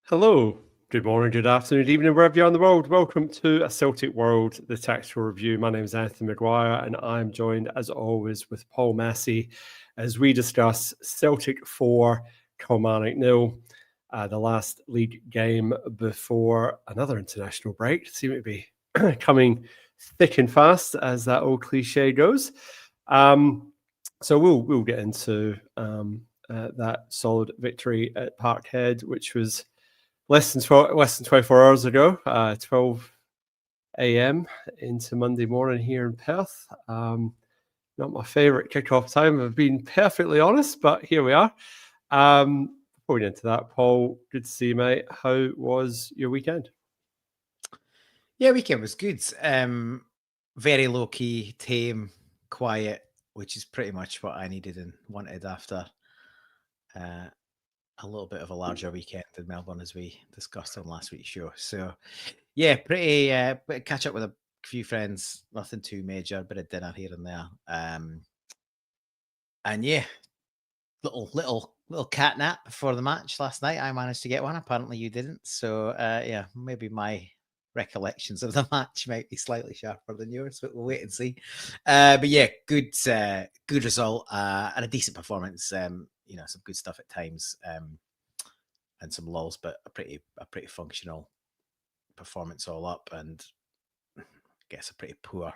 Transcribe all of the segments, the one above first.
Hello, good morning, good afternoon, good evening, wherever you're in the world. Welcome to A Celtic World, the tactical review. My name is Anthony Maguire, and I'm joined, as always, with Paul Massey as we discuss Celtic 4, Kilmarnock 0, the last league game before another international break. Seems to be coming thick and fast, as that old cliche goes. So we'll get into that solid victory at Parkhead, which was less than 24 hours ago, 12 a.m. into Monday morning here in Perth. Not my favourite kickoff time, I've been perfectly honest, but here we are. Before we get into that, Paul, good to see you, mate. How was your weekend? Yeah, weekend was good. Very low-key, tame, quiet, which is pretty much what I needed and wanted after a little bit of a larger weekend in Melbourne, as we discussed on last week's show. So, yeah, pretty catch up with a few friends, nothing too major, bit of dinner here and there. And yeah, little cat nap before the match last night. I managed to get one. Apparently you didn't. So yeah, maybe my recollections of the match might be slightly sharper than yours, but we'll wait and see. But yeah, good result and a decent performance. Some good stuff at times, and some lulls, but a pretty functional performance all up, and I guess a pretty poor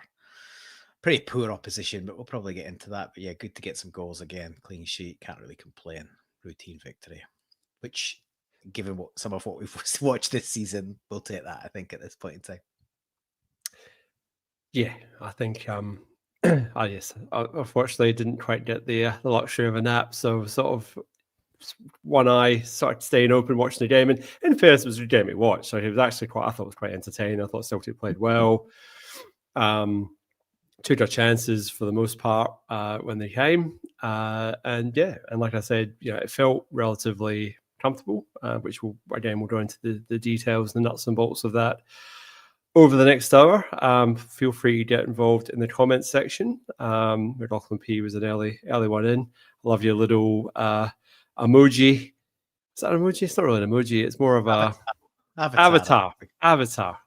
opposition, but we'll probably get into that. But yeah, good to get some goals again. Clean sheet, can't really complain. Routine victory, which, given some of what we've watched this season, we'll take that, I think, at this point in time. Yeah, I think yes, unfortunately didn't quite get the luxury of a nap, so sort of one eye started staying open watching the game, and in fairness, it was a good game to watch. So it was actually I thought it was quite entertaining. I thought Celtic played well. Took our chances for the most part when they came, and like I said, it felt relatively comfortable, which we'll go into the details, the nuts and bolts of that over the next hour. Feel free to get involved in the comments section. McLaughlin P was an early one in. I love your little emoji. Is that an emoji? It's not really an emoji. It's more of a avatar. I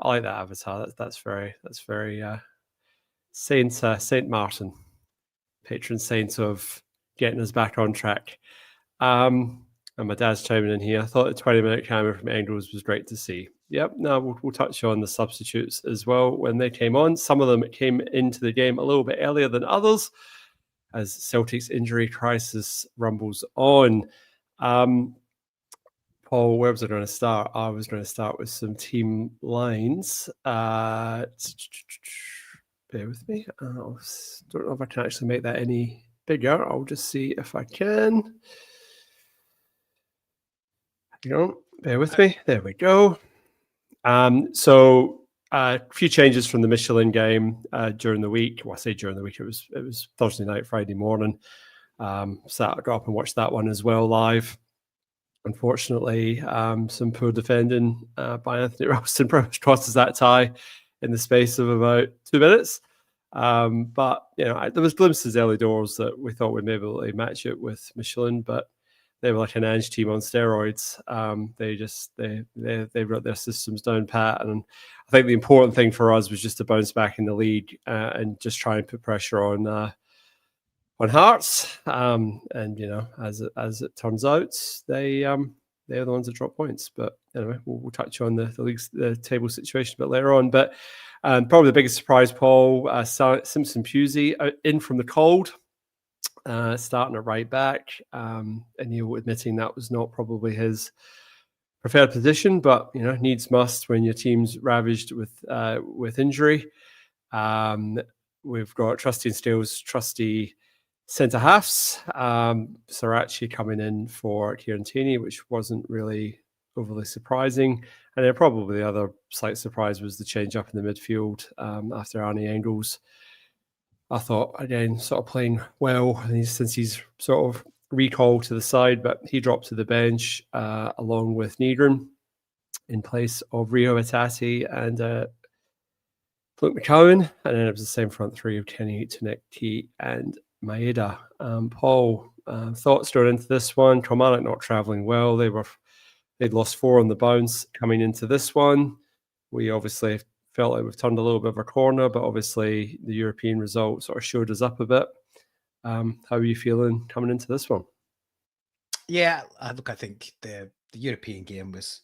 like that avatar. That's very Saint Martin, patron saint of getting us back on track. And my dad's chiming in here. I thought the 20-minute camera from Angles was great to see. Yep. Now we'll touch on the substitutes as well when they came on. Some of them came into the game a little bit earlier than others as Celtic's injury crisis rumbles on. Paul, where was I going to start? I was going to start with some team lines. Bear with me. I don't know if I can actually make that any bigger. I'll just see if I can. Hang on. Bear with me. There we go. So a few changes from the Michelin game during the week. Well, I say during the week. It was Thursday night, Friday morning. So I got up and watched that one as well live. Unfortunately, some poor defending by Anthony Ralston cost us that tie in the space of about 2 minutes. But there was glimpses early doors that we thought we'd maybe able to match it with Michelin, but they were like an Ange team on steroids. They wrote their systems down pat, and I think the important thing for us was just to bounce back in the league and just try and put pressure on Hearts. And as it turns out, they're the ones that drop points. But anyway, we'll touch on the table situation a bit later on. But probably the biggest surprise, Paul, Simpson Pusey in from the cold. Starting at right back, and admitting that was not probably his preferred position, but needs must when your team's ravaged with injury. We've got Trusty and Steele's trusty centre halves. Sarachi coming in for Kieran Tierney, which wasn't really overly surprising, and then probably the other slight surprise was the change up in the midfield after Arnie Engels. I thought, again, sort of playing well since he's sort of recalled to the side, but he dropped to the bench along with Negron in place of Rio Itati and Luke McCowan. And then it was the same front three of Kenny, Taneki and Maeda. Paul, thoughts going into this one? Kilmarnock not travelling well. They were They'd lost 4 on the bounce coming into this one. We obviously felt like we've turned a little bit of a corner, but obviously the European result sort of showed us up a bit. How are you feeling coming into this one? Yeah, look, I think the European game was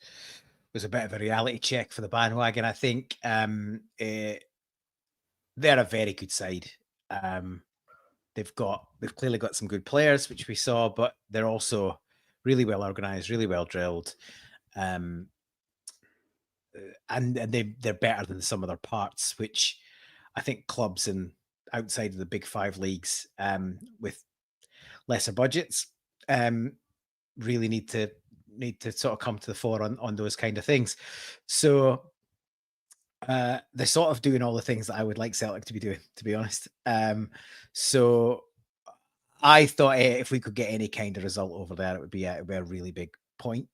a bit of a reality check for the bandwagon. I think they're a very good side. They've clearly got some good players, which we saw, but they're also really well organized, really well drilled. And they're better than some of their parts, which I think clubs outside of the big 5 leagues with lesser budgets really need to sort of come to the fore on those kind of things. So they're sort of doing all the things that I would like Celtic to be doing, to be honest. So I thought if we could get any kind of result over there, it would be a really big point.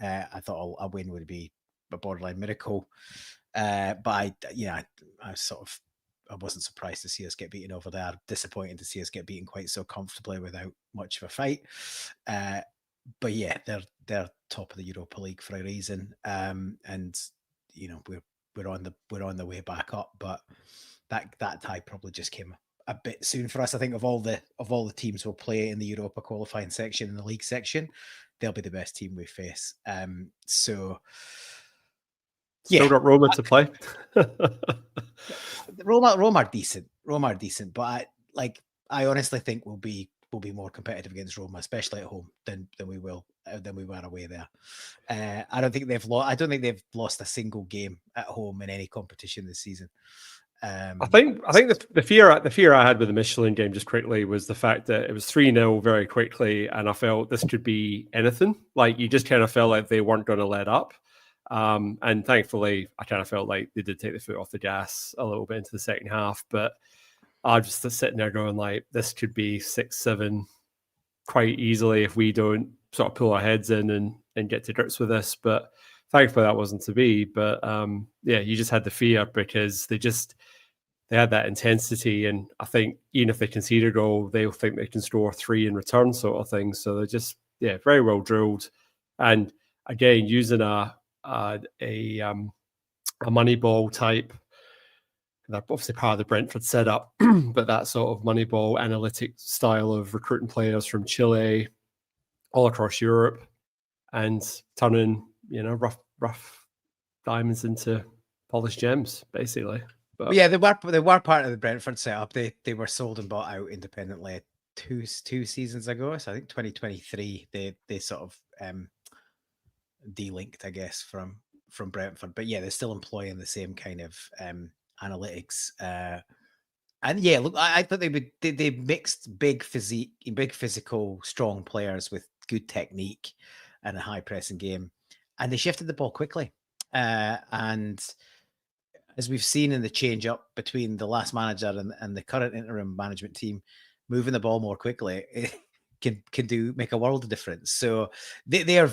I thought a win would be a borderline miracle. But I wasn't surprised to see us get beaten over there. Disappointed to see us get beaten quite so comfortably without much of a fight. But yeah, they're top of the Europa League for a reason. And you know, we're on the way back up, but that tie probably just came a bit soon for us. I think of all the teams we'll play in the Europa qualifying section and the league section, they'll be the best team we face. So Still got Roma to play. Roma are decent. But I honestly think we'll be more competitive against Roma, especially at home, than we were away there. I don't think they've lost a single game at home in any competition this season. I think the fear I had with the Michelin game, just quickly, was the fact that it was 3-0 very quickly, and I felt this could be anything. Like, you just kind of felt like they weren't going to let up. And thankfully, I kind of felt like they did take the foot off the gas a little bit into the second half. But I was just sitting there going, like, this could be 6-7 quite easily if we don't sort of pull our heads in and get to grips with this. But thankfully, that wasn't to be. But yeah, you just had the fear because they had that intensity. And I think even if they concede a goal, they'll think they can score 3 in return, sort of thing. So they're just, very well drilled. And again, using a money ball type. They're obviously part of the Brentford setup, but that sort of money ball analytic style of recruiting players from Chile all across Europe and turning, rough diamonds into polished gems, basically. But yeah, they were part of the Brentford setup. They were sold and bought out independently two seasons ago. So I think 2023 they sort of de-linked, I guess, from Brentford. But yeah, they're still employing the same kind of analytics. And yeah, look, I thought they mixed big physical, strong players with good technique and a high pressing game, and they shifted the ball quickly. And as we've seen in the change up between the last manager and the current interim management team, moving the ball more quickly can make a world of difference. So they were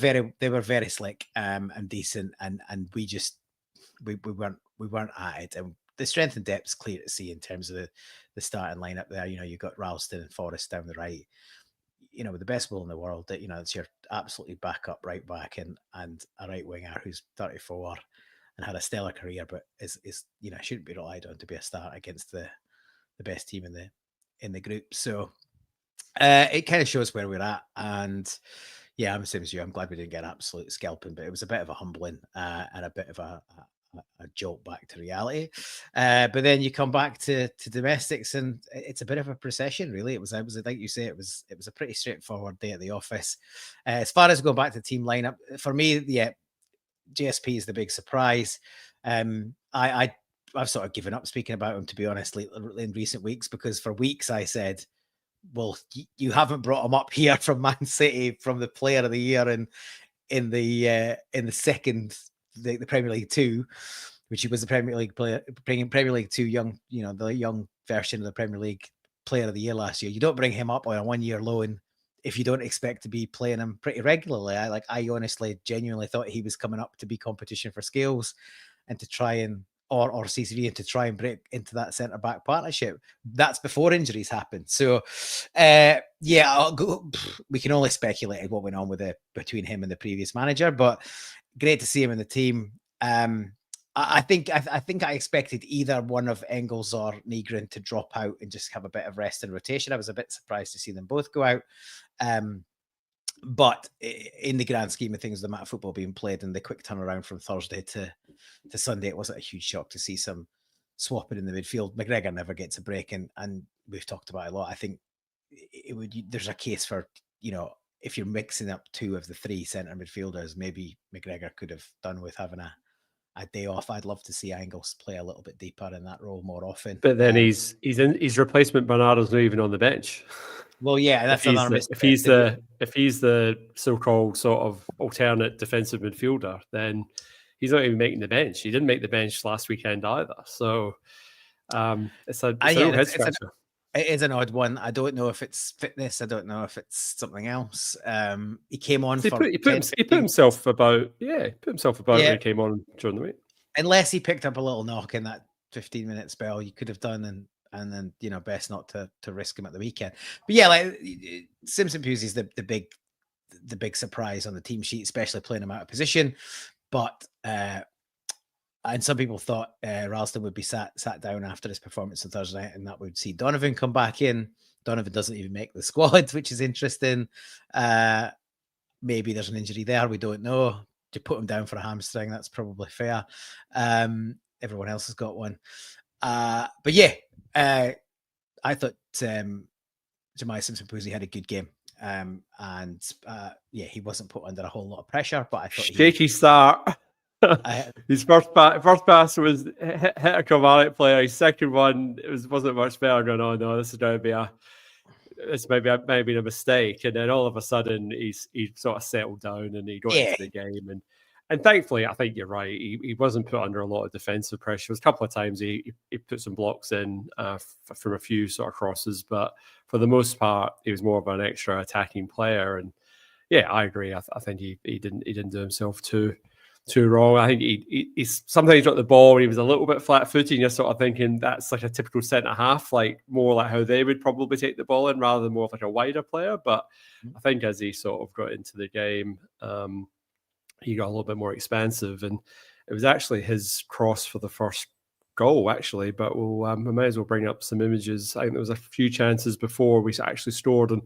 very slick and decent, and we weren't at it. And the strength and depth's clear to see in terms of the starting lineup there. You've got Ralston and Forrest down the right. With the best will in the world, that it's your absolutely backup right back and a right winger who's 34 and had a stellar career, but is shouldn't be relied on to be a start against the best team in the group. So it kind of shows where we're at. And yeah, I'm the same as you. I'm glad we didn't get absolute scalping, but it was a bit of a humbling and a bit of a jolt back to reality. But then you come back to domestics, and it's a bit of a procession, really. It was like you say, it was a pretty straightforward day at the office. As far as going back to team lineup, for me, yeah, JSP is the big surprise. I've sort of given up speaking about him, to be honest, in recent weeks, because for weeks I said, well, you haven't brought him up here from Man City, from the Player of the Year in the second, the Premier League 2, which he was the Premier League player, bringing Premier League 2 young, the young version of the Premier League Player of the Year last year. You don't bring him up on a 1-year loan if you don't expect to be playing him pretty regularly. I honestly, genuinely thought he was coming up to be competition for Scales and to try and or CCV to try and break into that centre-back partnership. That's before injuries happened. So, we can only speculate what went on between him and the previous manager, but great to see him in the team. I think I expected either one of Engels or Nygren to drop out and just have a bit of rest and rotation. I was a bit surprised to see them both go out. But in the grand scheme of things, the amount of football being played and the quick turnaround from Thursday to Sunday, it wasn't a huge shock to see some swapping in the midfield. McGregor never gets a break, and we've talked about it a lot. I think there's a case for, if you're mixing up two of the three centre midfielders, maybe McGregor could have done with having a day off. I'd love to see Engels play a little bit deeper in that role more often. But then his replacement Bernardo's not even on the bench. Well, yeah, that's if he's the so-called sort of alternate defensive midfielder, then he's not even making the bench. He didn't make the bench last weekend either. So it's a real head scratcher. It is an odd one. I don't know if it's fitness. I don't know if it's something else. He came on. He put himself about when he came on during the week. Unless he picked up a little knock in that 15-minute spell, you could have done, and then best not to risk him at the weekend. But yeah, like Simpson Pusey's the big surprise on the team sheet, especially playing him out of position. But and some people thought Ralston would be sat down after his performance on Thursday night, and that would see Donovan come back in. Donovan doesn't even make the squad, which is interesting. Maybe there's an injury there. We don't know. To put him down for a hamstring, that's probably fair. Everyone else has got one. But yeah, I thought Jemai Simpson-Pusey had a good game. He wasn't put under a whole lot of pressure, but I thought shaky start. His first pass was hit a Kilmarnock player. His second one, wasn't much better. Going, oh no, this is going to be maybe a mistake. And then all of a sudden, he sort of settled down and he got into the game. And thankfully, I think you're right. He wasn't put under a lot of defensive pressure. There was a couple of times he put some blocks in from a few sort of crosses, but for the most part, he was more of an extra attacking player. And yeah, I agree. I think he didn't do himself too wrong. I think he sometimes got the ball and he was a little bit flat-footed, and you're sort of thinking that's like a typical centre-half, like more like how they would probably take the ball in rather than more of like a wider player. But I think as he sort of got into the game, he got a little bit more expansive, and it was actually his cross for the first goal, actually. But we may as well bring up some images. I think there was a few chances before we actually scored, and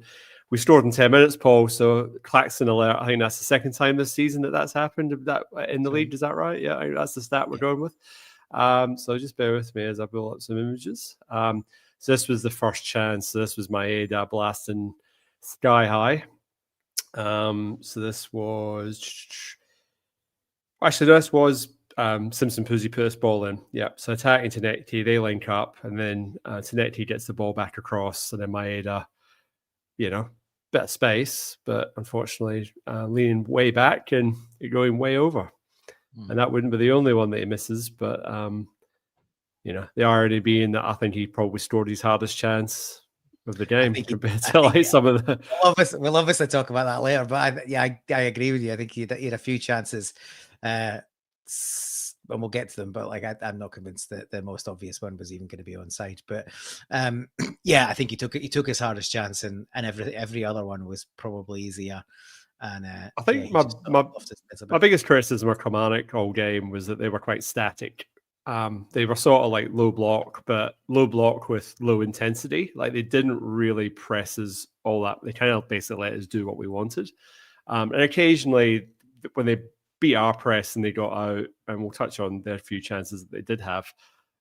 we scored in 10 minutes, Paul. So Claxton alert. I think that's the second time this season that's happened in the league. Is that right? Yeah, that's the stat we're going with. So just bear with me as I pull up some images. So this was the first chance. So this was Maeda blasting sky high. So this was Simpson-Pusey put this ball in. Yeah. So attacking Tenecti, they link up, and then Tenecti gets the ball back across, and then Maeda, bit of space, but unfortunately leaning way back and going way over. And that wouldn't be the only one that he misses, but the irony being that I think he probably scored his hardest chance of the game compared to some of the. We'll obviously talk about that later, but I agree with you. I think he had a few chances, and we'll get to them. But I'm not convinced that the most obvious one was even going to be onside. But I think he took his hardest chance, and every other one was probably easier. And I think my biggest criticism of Kilmarnock all game was that they were quite static. They were sort of like low block with low intensity. Like they didn't really press us all that. They kind of basically let us do what we wanted. And occasionally when they beat our press and they got out, and we'll touch on their few chances that they did have,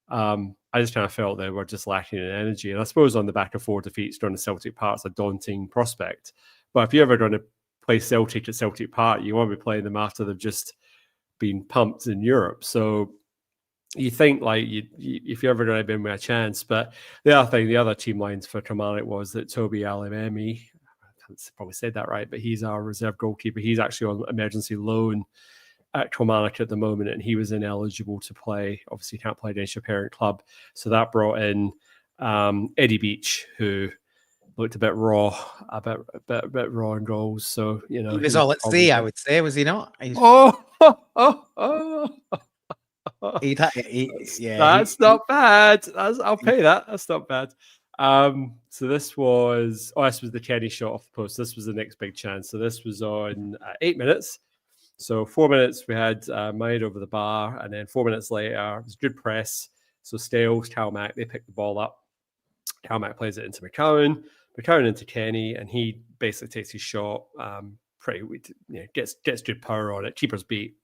I just kind of felt they were just lacking in energy. And I suppose on the back of 4 defeats during the Celtic Park, it's a daunting prospect. But if you're ever going to play Celtic at Celtic Park, you want to be playing them after they've just been pumped in Europe. So you think if you're ever going to be in with a chance. But the other team lines for Kilmarnock was that Toby Alimemi, I can't probably said that right, but he's our reserve goalkeeper. He's actually on emergency loan at Kilmarnock at the moment, and he was ineligible to play. Obviously, can't play against your parent club. So that brought in Eddie Beach, who looked a bit raw in goals. So he was all at sea, I would say, was he not? That's not bad. I'll pay that. That's not bad. So this was the Kenny shot off the post. This was the next big chance. So this was on 8 minutes. So 4 minutes we had Maid over the bar, and then 4 minutes later it was good press. So Stales, Calmac, they picked the ball up. Calmac plays it into McCowan into Kenny, and he basically takes his shot. Gets good power on it. Keeper's beat,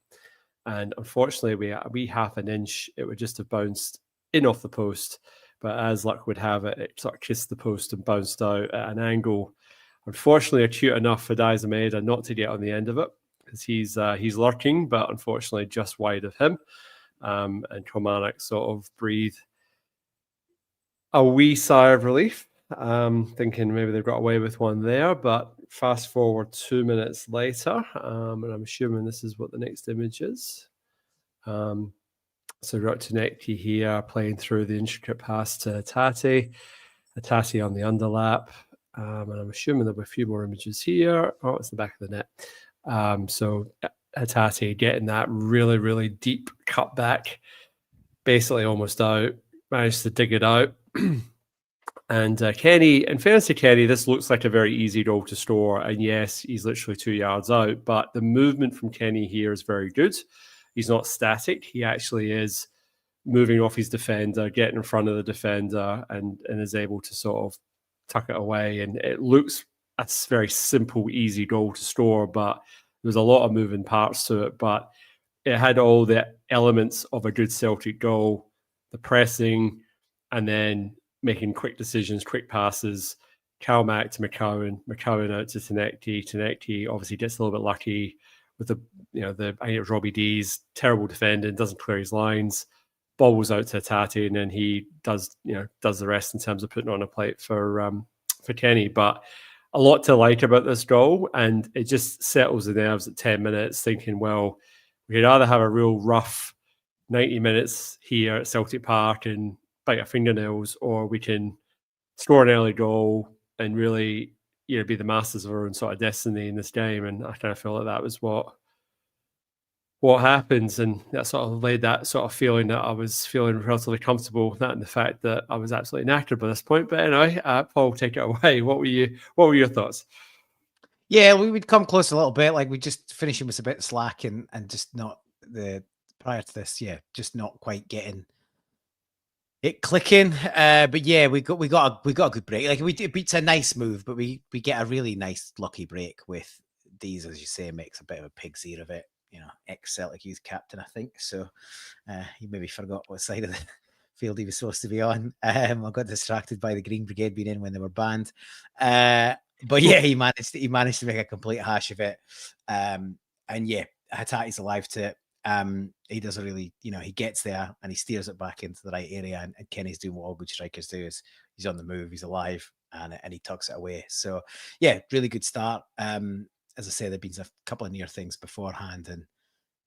and unfortunately we half an inch. It would just have bounced in off the post, but as luck would have it, it sort of kissed the post and bounced out at an angle. Unfortunately, acute enough for Dizameda not to get on the end of it, because he's lurking, but unfortunately just wide of him. And Kilmarnock sort of breathe a wee sigh of relief, thinking maybe they've got away with one there. But fast forward 2 minutes later, and I'm assuming this is what the next image is. So we've got Taneki here playing through the intricate pass to Hatate on the underlap. And I'm assuming there'll be a few more images here. Oh, it's the back of the net. So Hatate getting that really, really deep cutback, basically almost out, managed to dig it out. And Kenny, in fairness to Kenny, this looks like a very easy goal to score. And yes, he's literally 2 yards out, but the movement from Kenny here is very good. He's not static. He actually is moving off his defender, getting in front of the defender, and is able to sort of tuck it away. And it looks a very simple, easy goal to score, but there's a lot of moving parts to it. But it had all the elements of a good Celtic goal, the pressing, and then making quick decisions, quick passes. Calmac to McCowan out to Taneki. Taneki obviously gets a little bit lucky with I think it was Robbie D's terrible defending, doesn't clear his lines. Ball was out to Hatate, and then he does the rest in terms of putting on a plate for Kenny. But a lot to like about this goal, and it just settles the nerves at 10 minutes, thinking, well, we could either have a real rough 90 minutes here at Celtic Park and bite our fingernails, or we can score an early goal and really be the masters of our own sort of destiny in this game. And I kind of feel like that was what happens, and that sort of laid that sort of feeling that I was feeling relatively comfortable with that, and the fact that I was absolutely knackered by this point. But anyway, Paul, take it away. What were your thoughts? Yeah, we would come close a little bit. Like, we just finishing was a bit slack and just not prior to this. Yeah, just not quite getting it clicking. But yeah, we got a good break. Like, it's a nice move, but we get a really nice lucky break with these, as you say, makes a bit of a pig's ear of it. Ex-Celtic youth captain, I think. So he maybe forgot what side of the field he was supposed to be on. I got distracted by the Green Brigade being in when they were banned. But yeah, he managed to make a complete hash of it. And yeah, Hatate's alive to it. He does a really, he gets there and he steers it back into the right area. And Kenny's doing what all good strikers do: is he's on the move, he's alive, and he tucks it away. So yeah, really good start. As I say, there've been a couple of near things beforehand, and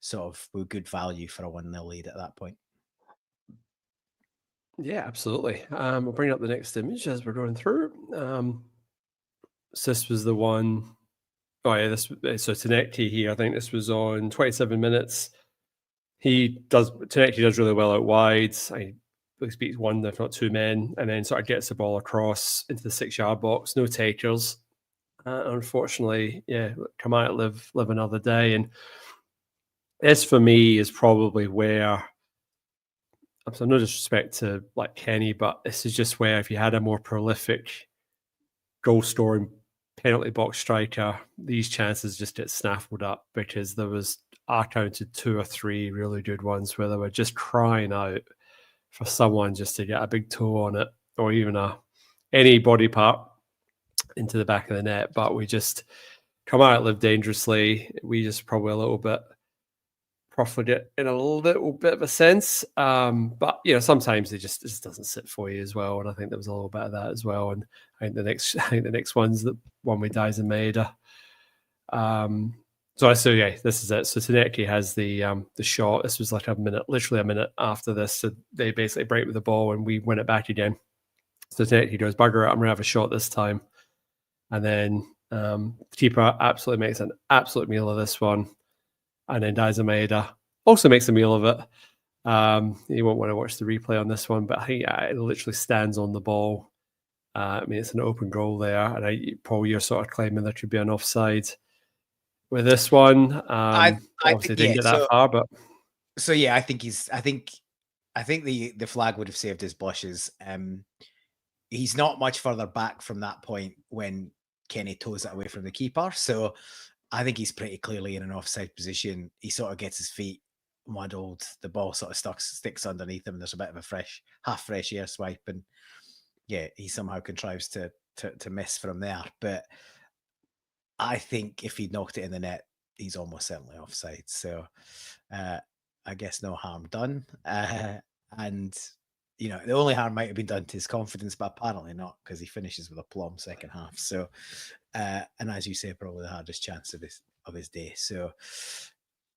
sort of were good value for a 1-0 lead at that point. Yeah, absolutely. We'll bring up the next image as we're going through. So this was the one. Oh yeah, so Taneki here. I think this was on 27 minutes. Taneki does really well out wide. He beats one, if not two men, and then sort of gets the ball across into the 6-yard box. No takers. Unfortunately, yeah, come out, live another day. And this for me is probably where, so no disrespect to like Kenny, but this is just where if you had a more prolific goal scoring penalty box striker, these chances just get snaffled up, because I counted 2 or 3 really good ones where they were just crying out for someone just to get a big toe on it, or even any body part into the back of the net. But we just come out, live dangerously. We just probably a little bit profligate in a little bit of a sense. But sometimes it just doesn't sit for you as well. And I think there was a little bit of that as well. And I think the next one's the one with Dizameda. So this is it. So Taneki has the shot. This was like literally a minute after this. So they basically break with the ball and we win it back again. So Taneki goes, bugger it, I'm gonna have a shot this time. And then the keeper absolutely makes an absolute meal of this one. And then Dizameda also makes a meal of it. You won't want to watch the replay on this one, but I think it literally stands on the ball. I mean, it's an open goal there, and Paul, you're sort of claiming there should be an offside with this one. I Obviously didn't get that far, but yeah, I think the flag would have saved his blushes. He's not much further back from that point when Kenny toes it away from the keeper, so I think he's pretty clearly in an offside position. He sort of gets his feet muddled, the ball sort of sticks underneath him, and there's a bit of a half fresh air swipe, and yeah, he somehow contrives to miss from there. But I think if he'd knocked it in the net, he's almost certainly offside. So I guess no harm done. And the only harm might have been done to his confidence, but apparently not, because he finishes with a plum second half. So and as you say, probably the hardest chance of his day. So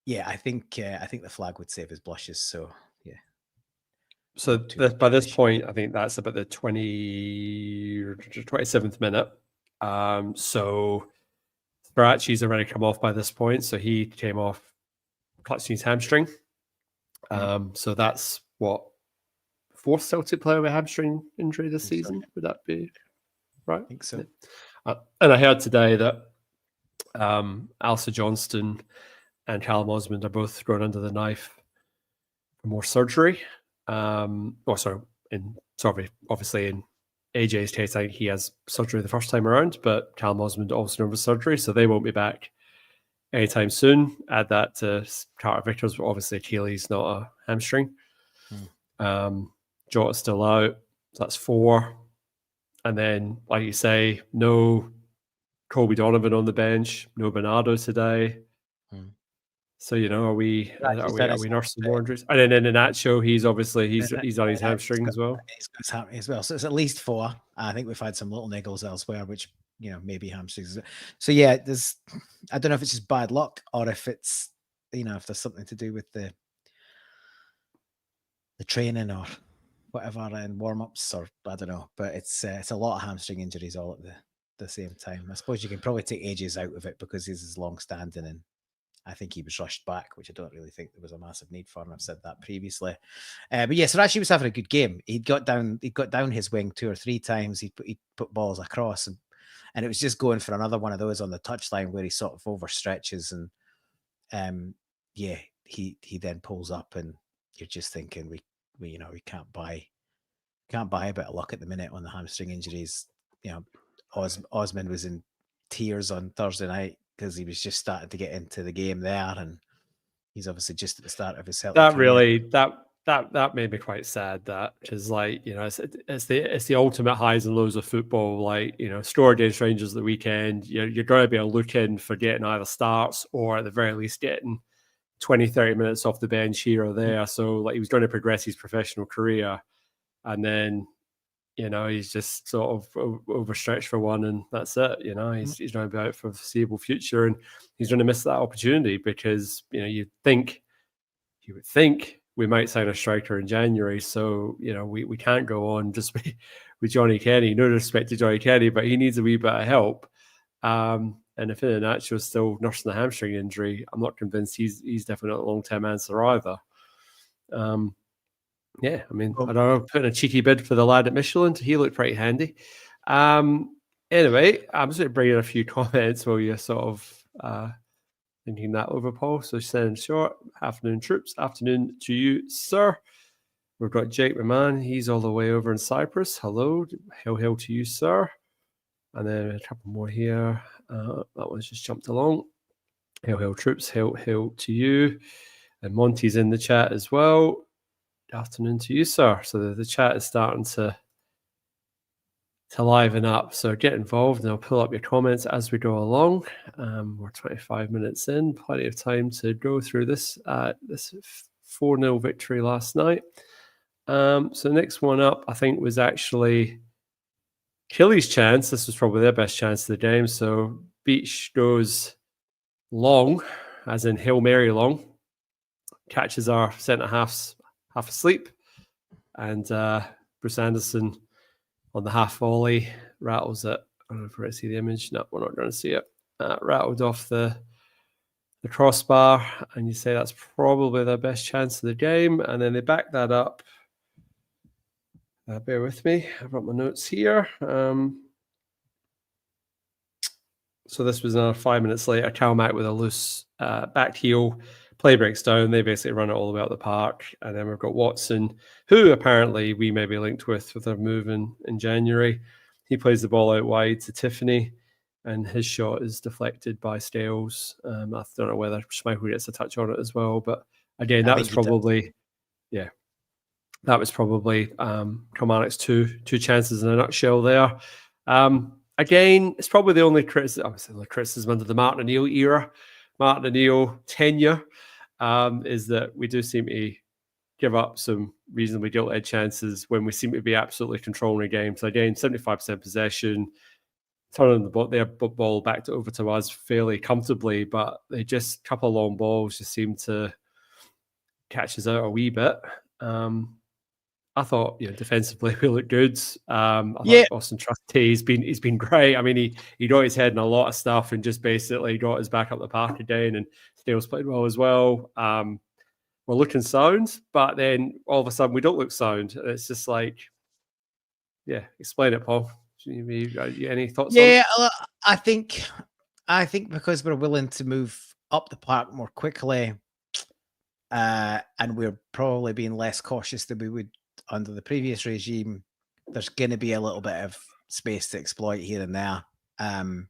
yeah, I think the flag would save his blushes. So yeah. So by this point, I think that's about the 27th minute. So Sparacci's already come off by this point. So he came off clutching his hamstring. So that's what, fourth Celtic player with hamstring injury this season. Would that be right? I think so. Yeah. And I heard today that Alistair Johnston and Callum Osmond are both going under the knife for more surgery. Obviously in AJ's case, I think he has surgery the first time around, but Callum Osmond also known surgery, so they won't be back anytime soon. Add that to Carter Vickers, but obviously Killie's not a hamstring. Jota's still out, so that's 4. And then, like you say, no Colby Donovan on the bench, no Bernardo today. So are we nursing more injuries? And then in the Nacho, he's on his hamstring as well. He's got his hamstring as well. So it's at least 4. I think we've had some little niggles elsewhere, which maybe hamstrings. So yeah, I don't know if it's just bad luck or if it's if there's something to do with the training or whatever and warm-ups, or I don't know. But it's a lot of hamstring injuries all at the same time. I suppose you can probably take ages out of it because he's as long-standing, and I think he was rushed back, which I don't really think there was a massive need for, and I've said that previously. But yeah, so actually he was having a good game. He got down his wing 2 or 3 times. He put balls across, and it was just going for another one of those on the touchline where he sort of overstretches, and he then pulls up, and you're just thinking we can't buy a bit of luck at the minute on the hamstring injuries. Osmond was in tears on Thursday night because he was just starting to get into the game there, and he's obviously just at the start of his Celtic career. That made me quite sad. That because it's the ultimate highs and lows of football. Score against Rangers the weekend, you're going to be looking for getting either starts or at the very least getting 20-30 minutes off the bench here or there. So he was going to progress his professional career, and then he's just sort of overstretched for one, and that's it. He's going to be out for the foreseeable future, and he's going to miss that opportunity because you would think we might sign a striker in January. So we can't go on just with Johnny Kenny. No disrespect to Johnny Kenny, but he needs a wee bit of help. And if Iheanacho is still nursing a hamstring injury, I'm not convinced he's definitely a long-term answer either. Yeah, I mean, I don't know, putting a cheeky bid for the lad at Michelin, he looked pretty handy. Anyway, I'm just going to bring in a few comments while you're sort of thinking that over, Paul. So send short, afternoon troops, afternoon to you, sir. We've got Jake McMahon, he's all the way over in Cyprus. Hello, hail to you, sir. And then a couple more here. That one's just jumped along. Hail troops, hail to you. And Monty's in the chat as well. Afternoon to you, sir. So the chat is starting to liven up. So get involved, and I'll pull up your comments as we go along. We're 25 minutes in, plenty of time to go through this 4-0 victory last night. So the next one up, I think, was actually Killie's chance. This was probably their best chance of the game. So Beach goes long, as in Hail Mary long, catches our centre half asleep, and Bruce Anderson on the half volley rattles it. I don't know if we're going to see the image. No, we're not going to see it. Rattled off the the crossbar, and you say that's probably their best chance of the game, and then they back that up. Bear with me, I've got my notes here. So this was another 5 minutes later. Calmac with a loose back heel. Play breaks down. They basically run it all the way out the park. And then we've got Watson, who apparently we may be linked with a move in January. He plays the ball out wide to Tiffany, and his shot is deflected by Stales. I don't know whether Schmeichel gets a touch on it as well. But again, that was probably Kilmarnock's two chances in a nutshell there. Again, it's probably the only criticism under the Martin O'Neill era, Martin O'Neill tenure, is that we do seem to give up some reasonably gilt-edged chances when we seem to be absolutely controlling the game. So again, 75% possession, turning their ball back over to us fairly comfortably, but they just, a couple of long balls just seem to catch us out a wee bit. I thought, defensively we looked good. I thought Austin Trusty, he's been great. I mean, he got his head in a lot of stuff and just basically got us back up the park again. And Stales played well as well. We're looking sound, but then all of a sudden we don't look sound. It's just like, explain it, Paul. Any thoughts on it? Yeah, I think because we're willing to move up the park more quickly, and we're probably being less cautious than we would under the previous regime, there's going to be a little bit of space to exploit here and there. And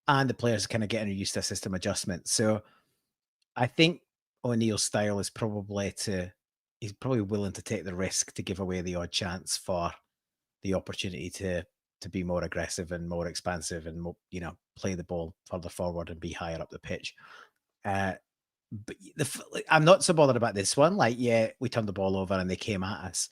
the players are kind of getting used to a system adjustment. So I think O'Neill's style is he's probably willing to take the risk to give away the odd chance for the opportunity to be more aggressive and more expansive and more, play the ball further forward and be higher up the pitch. But I'm not so bothered about this one. We turned the ball over and they came at us.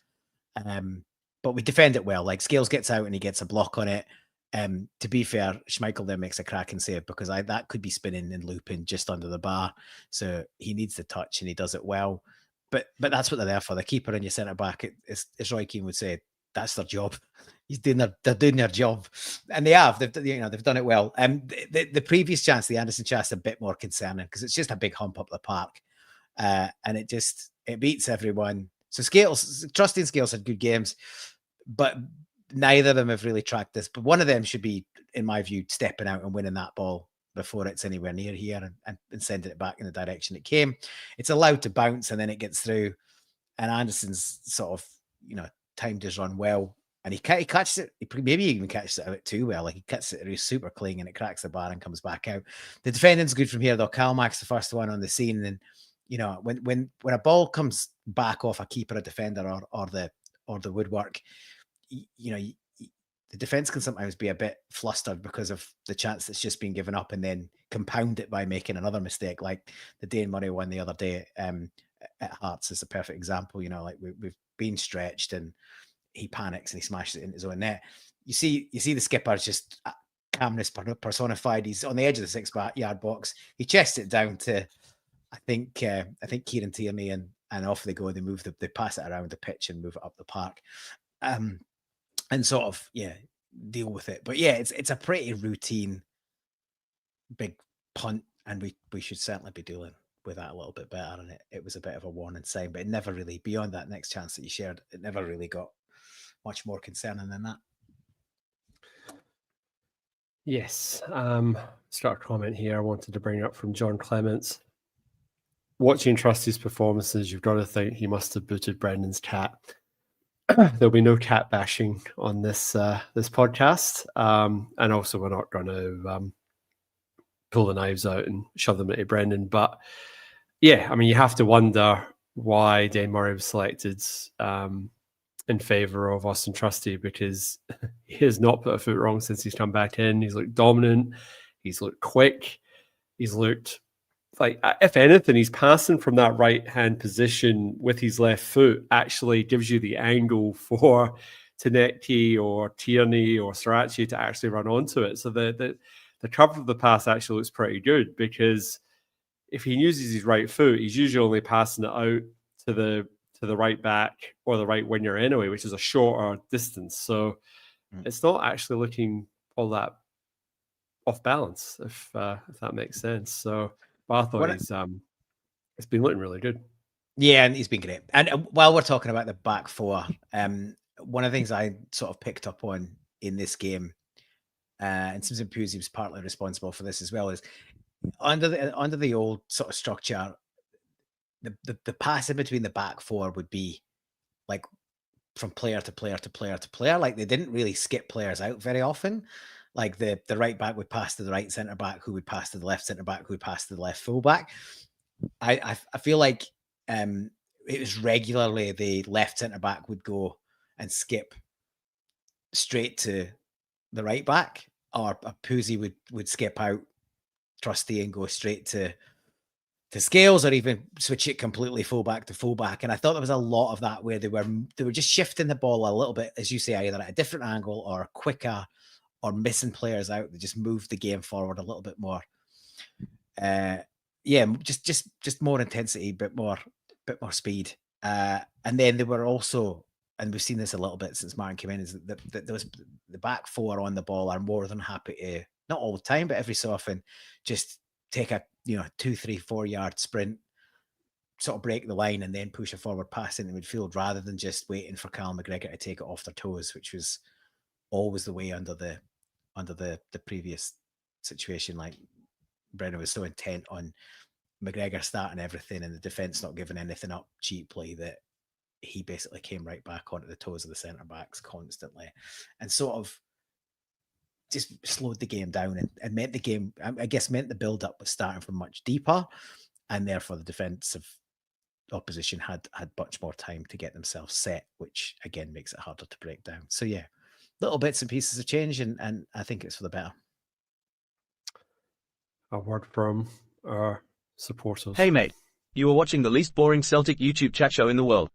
But we defend it well. Like, Scales gets out and he gets a block on it. To be fair, Schmeichel then makes a cracking save because that could be spinning and looping just under the bar. So he needs the touch and he does it well. But that's what they're there for. The keeper and your centre back, as Roy Keane would say, that's their job. They're doing their job, and they have. They've done it well. The previous chance, the Anderson chance, a bit more concerning because it's just a big hump up the park, and it beats everyone. So Trusty and Scales had good games, but neither of them have really tracked this. But one of them should be, in my view, stepping out and winning that ball before it's anywhere near here and sending it back in the direction it came. It's allowed to bounce and then it gets through, and Anderson's sort of timed his run well. And he catches it. Maybe he even catches it out too well. Like, he cuts it super clean and it cracks the bar and comes back out. The defending's good from here though. Calmac's the first one on the scene, and when a ball comes back off a keeper, a defender, or the woodwork, the defense can sometimes be a bit flustered because of the chance that's just been given up, and then compound it by making another mistake, like the Dane Murray one the other day at Hearts is a perfect example. We've been stretched and he panics and he smashes it into his own net. You see the skipper's just calmness personified. He's on the edge of the 6-yard box. He chests it down to, I think Kieran Tierney, and off they go. They pass it around the pitch and move it up the park, and sort of deal with it. But it's a pretty routine big punt, and we should certainly be dealing with that a little bit better. And it was a bit of a warning sign, but it never really, beyond that next chance that you shared, it never really got much more concerning than that. Yes. Start a comment here I wanted to bring up from John Clements. Watching Trusty's performances, you've got to think he must have booted Brendan's cat. There'll be no cat bashing on this podcast. And also, we're not going to pull the knives out and shove them into Brendan. But I mean, you have to wonder why Dane Murray was selected in favour of Austin Trusty, because he has not put a foot wrong since he's come back in. He's looked dominant. He's looked quick. He's looked like, if anything, he's passing from that right-hand position with his left foot actually gives you the angle for Tanecki or Tierney or Srirachi to actually run onto it. So the cover of the pass actually looks pretty good, because if he uses his right foot, he's usually only passing it out to the right back or the right winger anyway, which is a shorter distance. So it's not actually looking all that off balance, if that makes sense. So But I thought it's been looking really good. Yeah, and he's been great. And while we're talking about the back four, one of the things I sort of picked up on in this game, and Simpson Pusey was partly responsible for this as well, is under the old sort of structure, the passing between the back four would be like from player to player to player to player. Like they didn't really skip players out very often. Like the right back would pass to the right centre back, who would pass to the left centre back, who would pass to the left full back. I feel like it was regularly the left centre back would go and skip straight to the right back, or a Pusey would skip out Trusty and go straight to Scales, or even switch it completely fullback to fullback. And I thought there was a lot of that where they were just shifting the ball a little bit, as you say, either at a different angle or quicker, or missing players out. They just moved the game forward a little bit more. Just more intensity, bit more speed. And then they were also, and we've seen this a little bit since Martin came in, is that there was the back four on the ball are more than happy to, not all the time, but every so often, just take a 2, 3, 4 yard sprint, sort of break the line, and then push a forward pass into midfield, rather than just waiting for Callum McGregor to take it off their toes, which was always the way under the previous situation. Like Brendan was so intent on McGregor starting everything and the defence not giving anything up cheaply that he basically came right back onto the toes of the centre backs constantly, and sort of just slowed the game down and meant the game, I guess, meant the build up was starting from much deeper, and therefore the defensive opposition had much more time to get themselves set, which again makes it harder to break down. So yeah, little bits and pieces of change, and I think it's for the better. A word from our supporters. Hey mate, you are watching the least boring Celtic YouTube chat show in the world.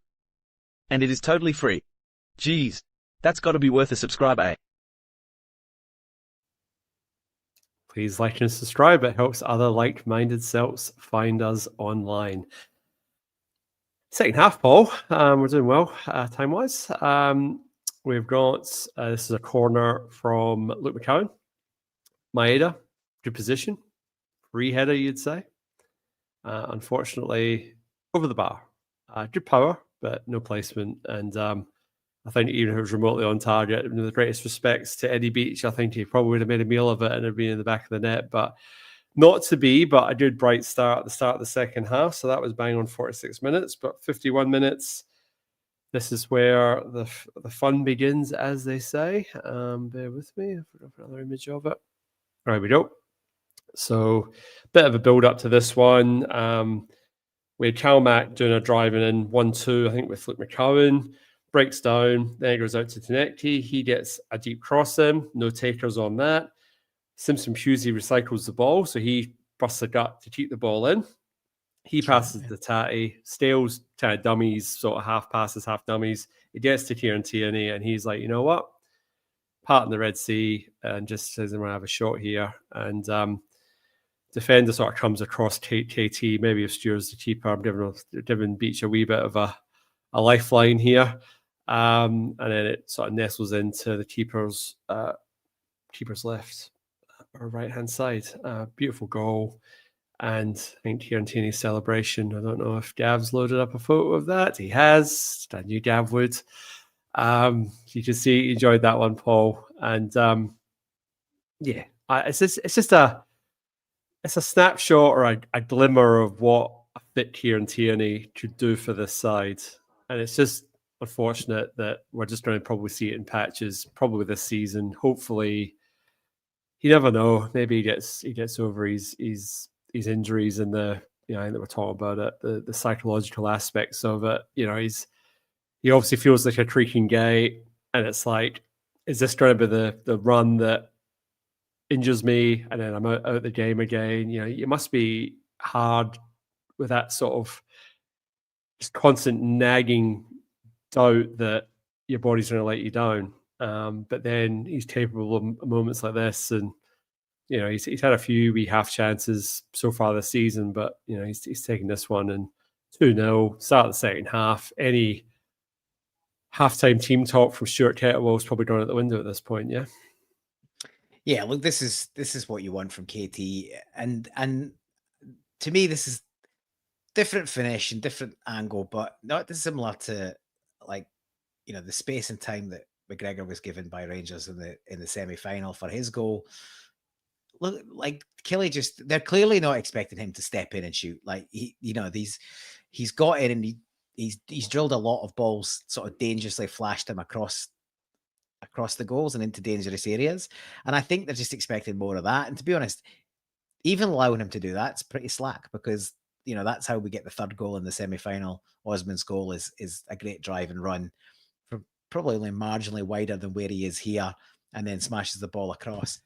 And it is totally free. Jeez, that's got to be worth a subscribe, eh? Please like and subscribe. It helps other like-minded Celts find us online. Second half, Paul. We're doing well time-wise. We've got, this is a corner from Luke McCowan. Maeda, good position. Free header, you'd say. Unfortunately, over the bar. Good power, but no placement. And I think even if it was remotely on target, with the greatest respects to Eddie Beach, I think he probably would have made a meal of it and it'd been in the back of the net. But not to be, but a good bright start at the start of the second half. So that was bang on 46 minutes. But 51 minutes, this is where the fun begins, as they say. Bear with me. I've got another image of it. There we go. So bit of a build up to this one. We had Calmac doing a driving in 1-2, I think, with Luke McCowan. Breaks down, then it goes out to Tanecki. He gets a deep cross in, no takers on that. Simpson Pusey recycles the ball, so he busts a gut to keep the ball in. He passes the Tatty. Stales kind of dummies, sort of half passes, half dummies. He gets to Kieran Tierney, and he's like, you know what? Part in the Red Sea, and just says, I'm going to have a shot here. And defender sort of comes across KT, maybe obscures the keeper. I'm giving Beach a wee bit of a lifeline here. And then it sort of nestles into the keeper's left or right hand side. Beautiful goal. And I think Kieran Tierney's celebration. I don't know if Gav's loaded up a photo of that. He has. I knew Gav would. You can see he enjoyed that one, Paul. And it's just a snapshot or a glimmer of what a fit Kieran Tierney could do for this side. And it's just unfortunate that we're just going to probably see it in patches, probably this season. Hopefully, you never know. Maybe he gets over his injuries and I think that we're talking about it, the psychological aspects of it. He obviously feels like a creaking gate, and it's like, is this going to be the run that injures me and then I'm out the game again? It must be hard with that sort of just constant nagging doubt that your body's going to let you down. But then he's capable of moments like this, and he's had a few wee half chances so far this season, but he's taken this one, and 2-0 start of the second half. Any halftime team talk from Stuart Kettlewell's probably gone out the window at this point. Yeah, look, this is what you want from KT, and to me, this is different finish and different angle, but not dissimilar to like, the space and time that McGregor was given by Rangers in the semi-final for his goal. Look, like Killie they're clearly not expecting him to step in and shoot. Like he's got in and he's drilled a lot of balls, sort of dangerously flashed him across the goals and into dangerous areas. And I think they're just expecting more of that. And to be honest, even allowing him to do that's pretty slack, because that's how we get the third goal in the semi-final. Osmond's goal is a great drive and run from probably only marginally wider than where he is here, and then smashes the ball across.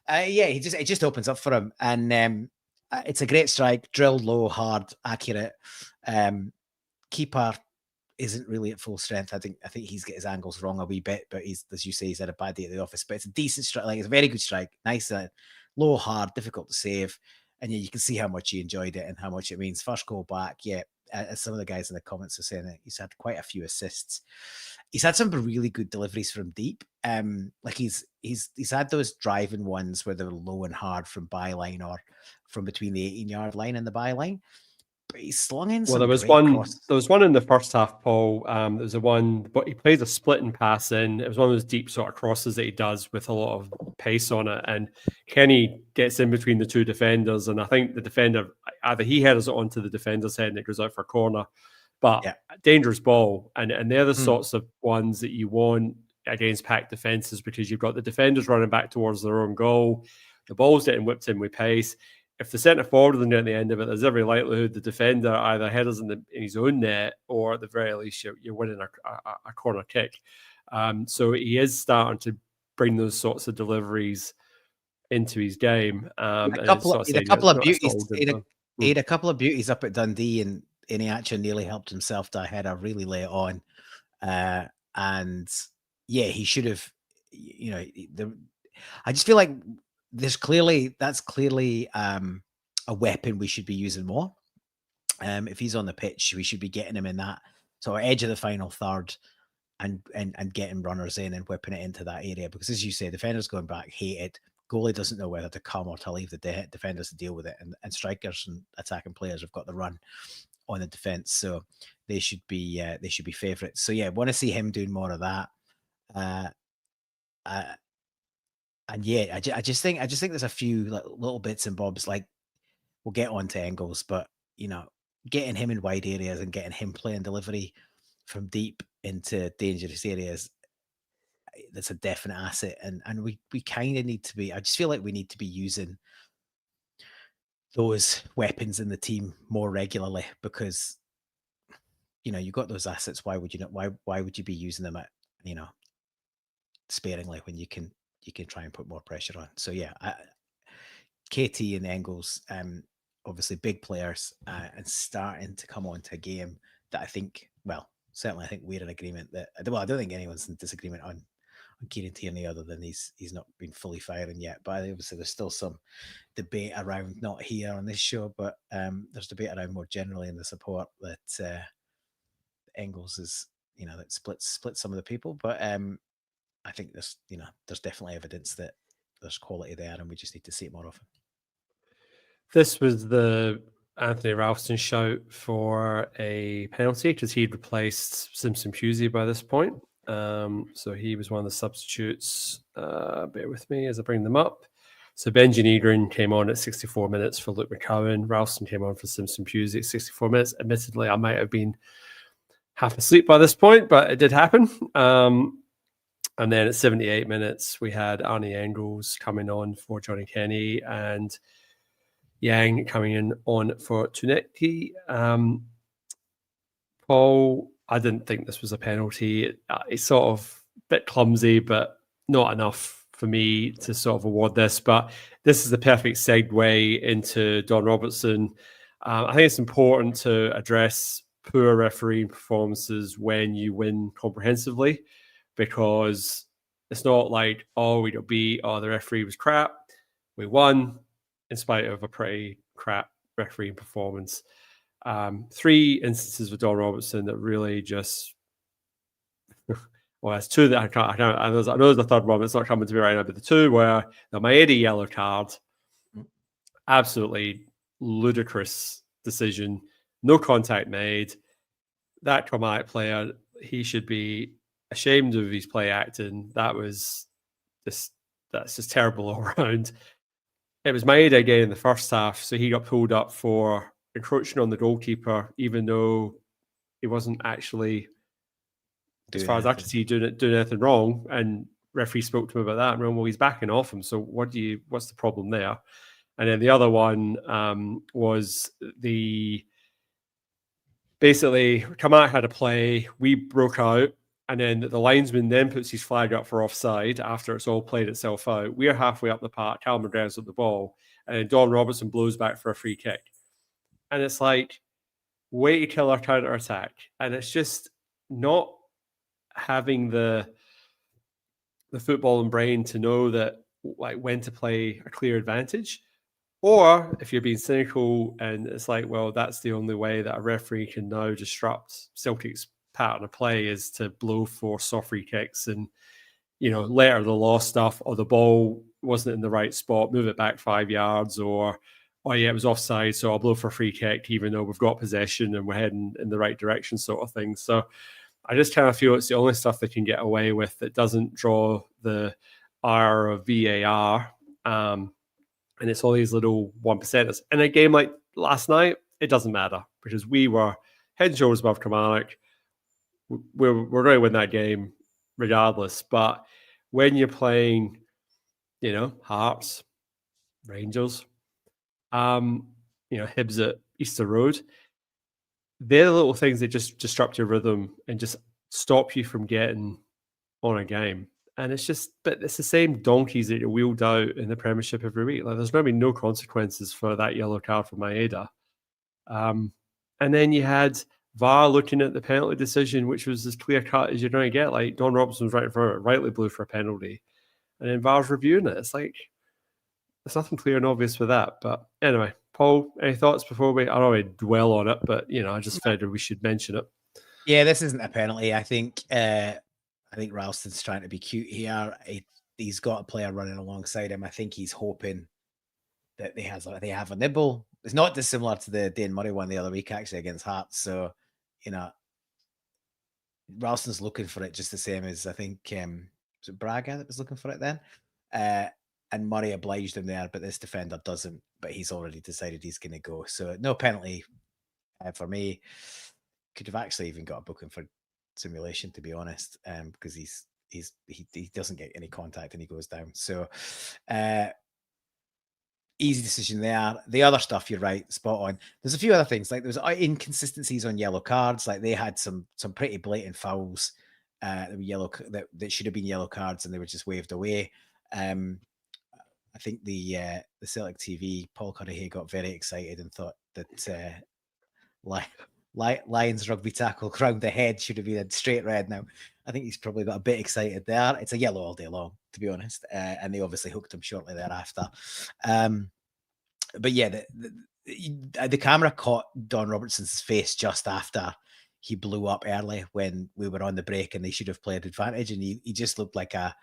It just opens up for him, and it's a great strike, drilled low, hard, accurate. Keeper isn't really at full strength. I think he's got his angles wrong a wee bit, but he's, as you say, he's had a bad day at the office. But it's a decent strike, like it's a very good strike, nice, low, hard, difficult to save, and you can see how much he enjoyed it and how much it means. First goal back, as some of the guys in the comments are saying, that he's had quite a few assists. He's had some really good deliveries from deep. Like he's had those driving ones where they're low and hard from byline or from between the 18-yard line and the byline. But he's slung in some. Well, there was one in the first half, Paul. There was a one, but he plays a splitting pass in. It was one of those deep sort of crosses that he does with a lot of pace on it. And Kenny gets in between the two defenders, and I think the defender, either he headers it onto the defender's head and it goes out for a corner. But dangerous ball. And they're the sorts of ones that you want against packed defenses, because you've got the defenders running back towards their own goal. The ball's getting whipped in with pace. If the centre forward doesn't get at the end of it, there's every likelihood the defender either headers in his own net, or at the very least you're winning a corner kick. So he is starting to bring those sorts of deliveries into his game. He had a couple of beauties up at Dundee, and he actually nearly helped himself to a header really late on. And he should have. I just feel like that's clearly a weapon we should be using more. If he's on the pitch, we should be getting him in that sort of edge of the final third and getting runners in and whipping it into that area. Because as you say, defenders going back hate it. Goalie doesn't know whether to come or to leave the defenders to deal with it. And strikers and attacking players have got the run on the defense, so they should be favourites. So want to see him doing more of that. I just think there's a few little bits and bobs. Like, we'll get on to Engels, but getting him in wide areas and getting him playing delivery from deep into dangerous areas, that's a definite asset. And we kind of need to be. I just feel like we need to be using those weapons in the team more regularly, because you've got those assets. Why would you not? Why would you be using them at sparingly when you can try and put more pressure on? So KT and Engels, obviously big players, and starting to come on to a game that I think, certainly I think we're in agreement that, I don't think anyone's in disagreement on Kieran Tierney, other than he's not been fully firing yet. But obviously there's still some debate around, not here on this show, but there's debate around more generally in the support that Engels is, that splits some of the people. But I think there's definitely evidence that there's quality there, and we just need to see it more often. This was the Anthony Ralston shout for a penalty, because he'd replaced Simpson Pusey by this point. So he was one of the substitutes. Bear with me as I bring them up. So Benji Negrin came on at 64 minutes for Luke McCowan. Ralston came on for Simpson Pusey at 64 minutes. Admittedly, I might have been half asleep by this point, but it did happen. And then at 78 minutes, we had Arnie Engels coming on for Johnny Kenny, and Yang coming in on for Tuneki. Paul, I didn't think this was a penalty. It's sort of a bit clumsy, but not enough for me to sort of award this. But this is the perfect segue into Don Robertson. I think it's important to address poor refereeing performances when you win comprehensively, because it's not like, the referee was crap. We won in spite of a pretty crap refereeing performance. 3 instances with Don Robertson that really just, it's 2 that I can't. I know there's a third one, but it's not coming to me right now. But the 2 where the Maeda yellow card, absolutely ludicrous decision. No contact made. That Kilmarnock player, he should be ashamed of his play acting. That's just terrible all around. It was Maeda again in the first half, so he got pulled up for encroaching on the goalkeeper, even though he wasn't actually, as far as I could see, doing anything wrong. And referee spoke to him about that. And well, he's backing off him. So what's the problem there? And then the other one was basically Kilmarnock had a play. We broke out. And then the linesman then puts his flag up for offside after it's all played itself out. We're halfway up the park. Callum McGregor's at the ball. And then Don Robertson blows back for a free kick. And it's like, way to kill our counter-attack. And it's just not having the football and brain to know that, like, when to play a clear advantage. Or if you're being cynical and it's like, well, that's the only way that a referee can now disrupt Celtic's pattern of play is to blow for soft free kicks and, later the law stuff, or the ball wasn't in the right spot, move it back 5 yards, or, oh yeah, it was offside, so I'll blow for a free kick even though we've got possession and we're heading in the right direction, sort of thing. So I just kind of feel it's the only stuff they can get away with that doesn't draw the ire of VAR. And it's all these little 1%ers. In a game like last night, it doesn't matter because we were head and shoulders above Kilmarnock. We're going to win that game regardless. But when you're playing, Hearts, Rangers, Hibs at Easter Road, they're the little things that just disrupt your rhythm and just stop you from getting on a game. And it's the same donkeys that are wheeled out in the Premiership every week. Like, there's going to be no consequences for that yellow card for Maeda. And then you had VAR looking at the penalty decision, which was as clear cut as you're going to get. Like, Don Robertson was right in front of it, rightly blew for a penalty. And then VAR's reviewing it. It's like, there's nothing clear and obvious with that. But anyway, Paul, any thoughts before I don't really dwell on it, but, I just figured we should mention it. Yeah, this isn't a penalty. I think Ralston's trying to be cute here. He's got a player running alongside him. I think he's hoping that they have a nibble. It's not dissimilar to the Dane Murray one the other week, actually, against Hearts. So, Ralston's looking for it just the same as, I think, was it Braga that was looking for it then? And Murray obliged him there, but this defender doesn't. But he's already decided he's going to go. So no penalty for me. Could have actually even got a booking for simulation, to be honest, because he doesn't get any contact and he goes down. So easy decision there. The other stuff, you're right, spot on. There's a few other things, like there was inconsistencies on yellow cards. Like they had some pretty blatant fouls that should have been yellow cards and they were just waved away. I think the Celtic TV, Paul Currahay, got very excited and thought that Lions rugby tackle round the head should have been a straight red. Now, I think he's probably got a bit excited there. It's a yellow all day long, to be honest. And they obviously hooked him shortly thereafter. But yeah, the camera caught Don Robertson's face just after he blew up early when we were on the break and they should have played advantage. And he just looked like a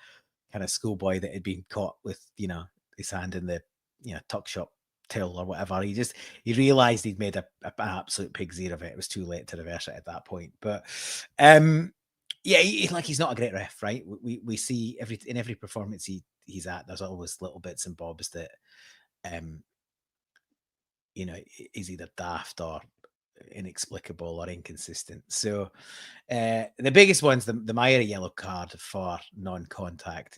kind of schoolboy that had been caught with, his hand in the, tuck shop till or whatever. He realized he'd made an absolute pig's ear of it. It was too late to reverse it at that point. But yeah, he's not a great ref, right? We see in every performance he's at, there's always little bits and bobs that is either daft or inexplicable or inconsistent. So the biggest one's the Maeda yellow card for non-contact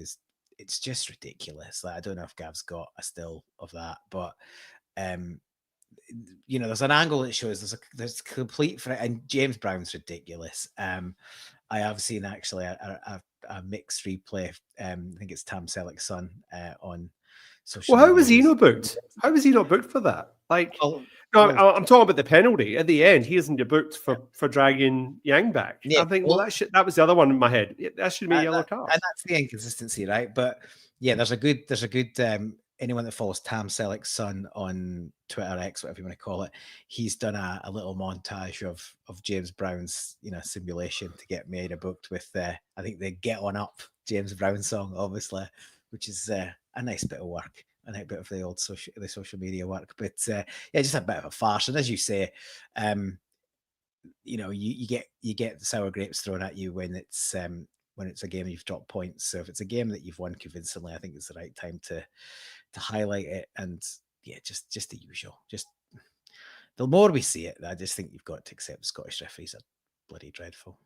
it's just ridiculous. Like, I don't know if Gav's got a still of that, but there's an angle that shows there's complete and James Brown's ridiculous. I have seen actually a mixed replay. I think it's Tam Selic's son on social media. How was he not booked? How was he not booked for that? Like, I'm talking about the penalty at the end. He isn't booked for dragging Yang back. Yeah, I think that was the other one in my head. That should be a yellow card, and that's the inconsistency, right? But yeah, there's a good anyone that follows Tam Selic's son on Twitter X, whatever you want to call it, he's done a little montage of James Brown's simulation to get Maeda booked with I think the Get On Up James Brown song, obviously, which is a nice bit of work. a bit of the old social media work. But yeah, just a bit of a farce. And as you say, you know, you get sour grapes thrown at you when it's a game you've dropped points. So if it's a game that you've won convincingly, I think it's the right time to highlight it. And yeah, just the usual. Just the more we see it, I just think you've got to accept Scottish referees are bloody dreadful.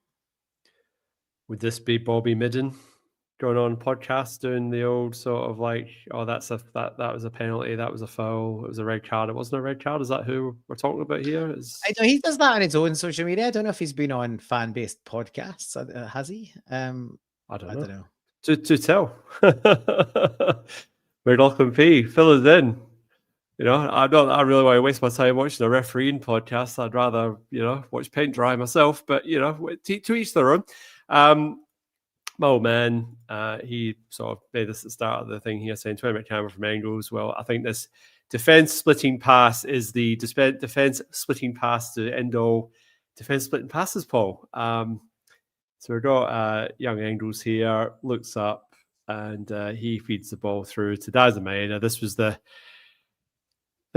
Would this be Bobby Midden going on podcast doing the old sort of like, oh, that was a penalty, that was a foul, it was a red card, it wasn't a red card? Is that who we're talking about here? I know he does that on his own social media. I don't know if he's been on fan-based podcasts. Has he? I don't know. To tell. McLaughlin P, fill us in. You know, I really want to waste my time watching a refereeing podcast. I'd rather, you know, watch paint dry myself. But, you know, to each their own. My old man, he sort of made this at the start of the thing here, saying 20-minute camera from angles. Well, I think this defense splitting pass is the defense splitting pass to end all defense splitting passes, Paul. So we've got young Angles here, looks up, and he feeds the ball through to Daz Maeda. This was the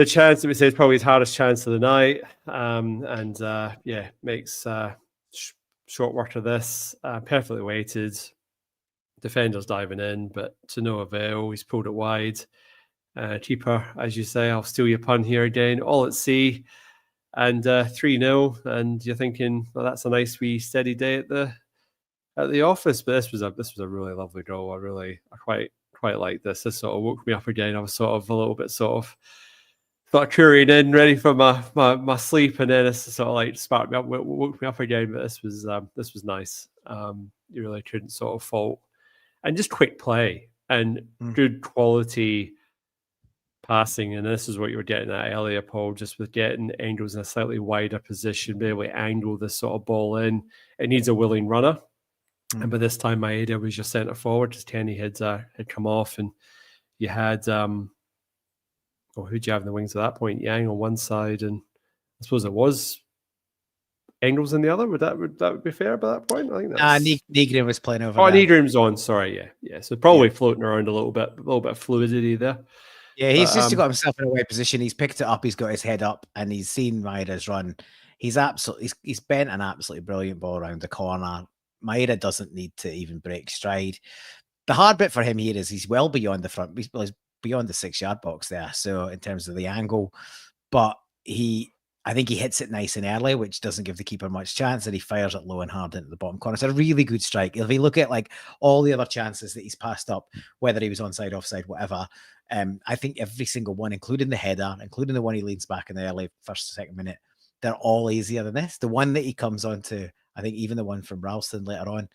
chance that we say is probably his hardest chance of the night. Makes short work of this. Perfectly weighted. Defenders diving in, but to no avail. He's pulled it wide. Keeper, as you say, I'll steal your pun here again. All at sea. And 3-0. And you're thinking, well, that's a nice wee steady day at the office. But this was a really lovely goal. I quite like this. This sort of woke me up again. I was sort of a little bit sort of currying in, ready for my sleep, and then it's sort of like sparked me up, woke me up again. But this was nice. You really couldn't sort of fault, and just quick play and good quality passing. And this is what you were getting at earlier, Paul, just with getting Angles in a slightly wider position, be able to angle this sort of ball in. It needs a willing runner. And by this time, Maeda was your centre forward, because Kenny had come off, and you had who'd you have in the wings at that point? Yang on one side, and I suppose it was Angles in the other. Would that be fair by that point? I think that's Negrin was playing over. Oh, Negrin's on. Sorry, yeah. So probably floating around a little bit of fluidity there. Yeah, he's just got himself in a weird position. He's picked it up. He's got his head up, and he's seen Maeda's run. He's bent an absolutely brilliant ball around the corner. Maeda doesn't need to even break stride. The hard bit for him here is he's well beyond the front. He's beyond the 6-yard box there. So in terms of the angle, but I think he hits it nice and early, which doesn't give the keeper much chance, and he fires it low and hard into the bottom corner. It's a really good strike. If you look at like all the other chances that he's passed up, whether he was onside, offside, whatever, I think every single one, including the header, including the one he leans back in the early first or second minute, they're all easier than this. The one that he comes on to, I think even the one from Ralston later on,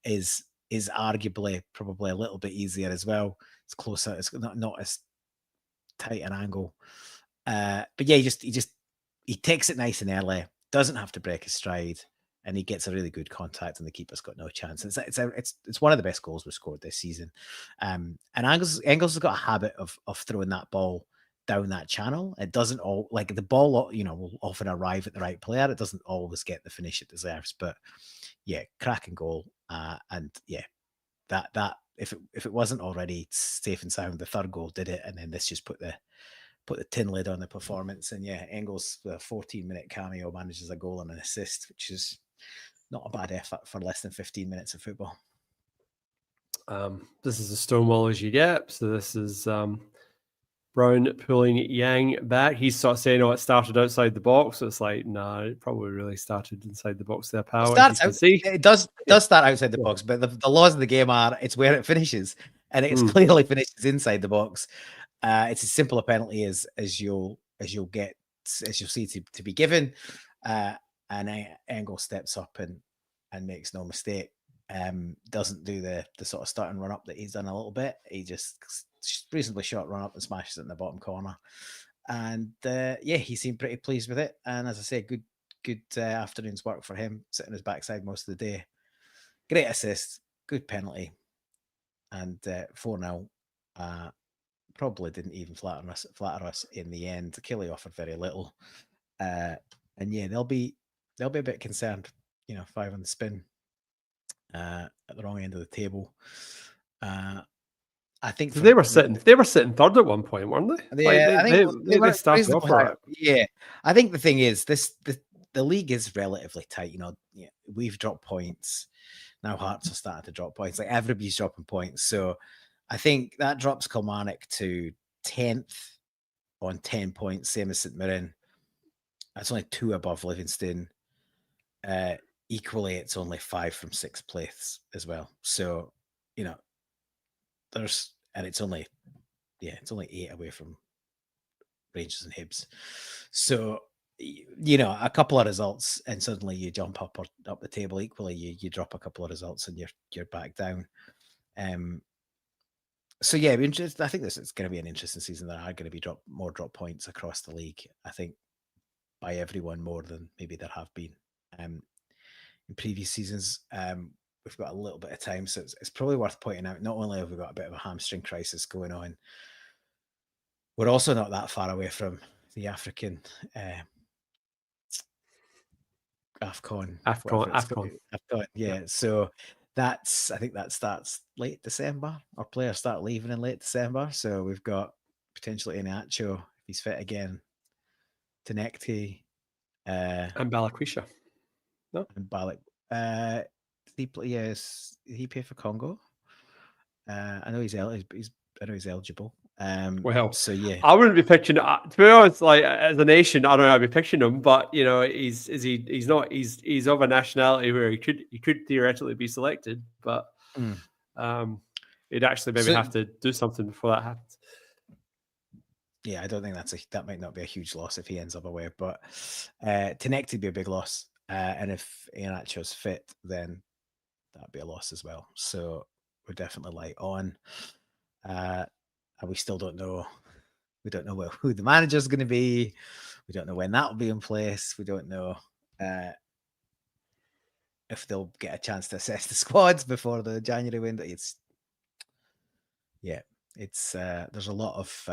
is arguably probably a little bit easier as well. It's closer. It's not as tight an angle. But yeah, he takes it nice and early, doesn't have to break his stride, and he gets a really good contact, and the keeper's got no chance. It's one of the best goals we've scored this season. And Angles has got a habit of throwing that ball down that channel. It doesn't all like the ball, will often arrive at the right player. It doesn't always get the finish it deserves, but yeah, cracking goal. And yeah, that if it wasn't already safe and sound, the third goal did it, and then this just put the tin lid on the performance. And yeah, Engels, the 14-minute cameo, manages a goal and an assist, which is not a bad effort for less than 15 minutes of football. This is as stonewall as you get. So this is Brown pulling Yang back. He's sort of saying, it started outside the box. So it's like, no, it probably really started inside the box there, pal. It does start outside the box, but the laws of the game are it's where it finishes, and it's clearly finishes inside the box. It's as simple a penalty as you'll see to be given. And Engel steps up and makes no mistake. Doesn't do the sort of start and run up that he's done a little bit. He just reasonably short run up and smashes it in the bottom corner. And he seemed pretty pleased with it. And as I say, good afternoon's work for him, sitting his backside most of the day. Great assist, good penalty, and 4-0. Probably didn't even flatter us in the end. Killie offered very little, and yeah, they'll be a bit concerned. 5 on the spin at the wrong end of the table. I think they were sitting third at one point, weren't they? Yeah, They started off right. Yeah, I think the thing is the league is relatively tight. We've dropped points. Now Hearts are starting to drop points. Like everybody's dropping points. So I think that drops Kilmarnock to 10th on 10 points, same as St Mirren. That's only 2 above Livingston. Equally, it's only 5 from 6th place as well. So, it's only 8 away from Rangers and Hibs. So, a couple of results and suddenly you jump up the table. Equally, you drop a couple of results and you're back down. So yeah, I think this is going to be an interesting season. There are going to be more drop points across the league. I think by everyone more than maybe there have been in previous seasons. We've got a little bit of time, so it's probably worth pointing out. Not only have we got a bit of a hamstring crisis going on, we're also not that far away from the African AFCON. Yeah. So I think that starts late December. Our players start leaving in late December. So we've got potentially Iheanacho, if he's fit again, Tenekti, and Balakwisha. No? And Balak. Did he play for Congo? I know he's eligible. So yeah, I wouldn't be picturing. To be honest, like as a nation, I don't know how to be picturing him. But he's of a nationality where he could theoretically be selected, but he'd actually maybe have to do something before that happens. Yeah, I don't think that might not be a huge loss if he ends up away, but Tenekti would be a big loss, and if Iheanacho's fit, then that'd be a loss as well. So we're definitely light on. And we still don't know. We don't know who the manager's going to be. We don't know when that will be in place. We don't know if they'll get a chance to assess the squads before the January window. There's a lot of.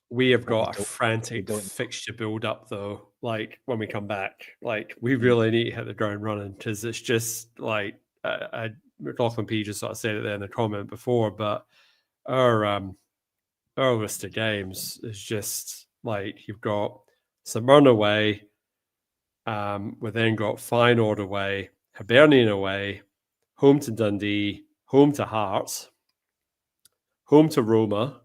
We have got a frantic fixture build up though. Like when we come back, like we really need to hit the ground running because it's just like McLaughlin P just sort of said it there in the comment before, but our list of games is just like you've got St Mirren away, we then got Feyenoord away, Hibernian away, home to Dundee, home to Hearts, home to Roma,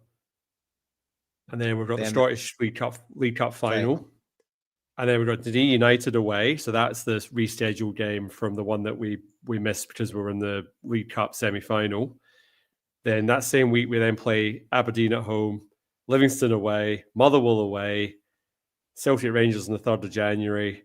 and then we've got the Scottish League Cup final, and then we've got Dundee United away. So that's the rescheduled game from the one that we missed because we were in the League Cup semi-final. Then that same week, we then play Aberdeen at home, Livingston away, Motherwell away, Celtic Rangers on the 3rd of January,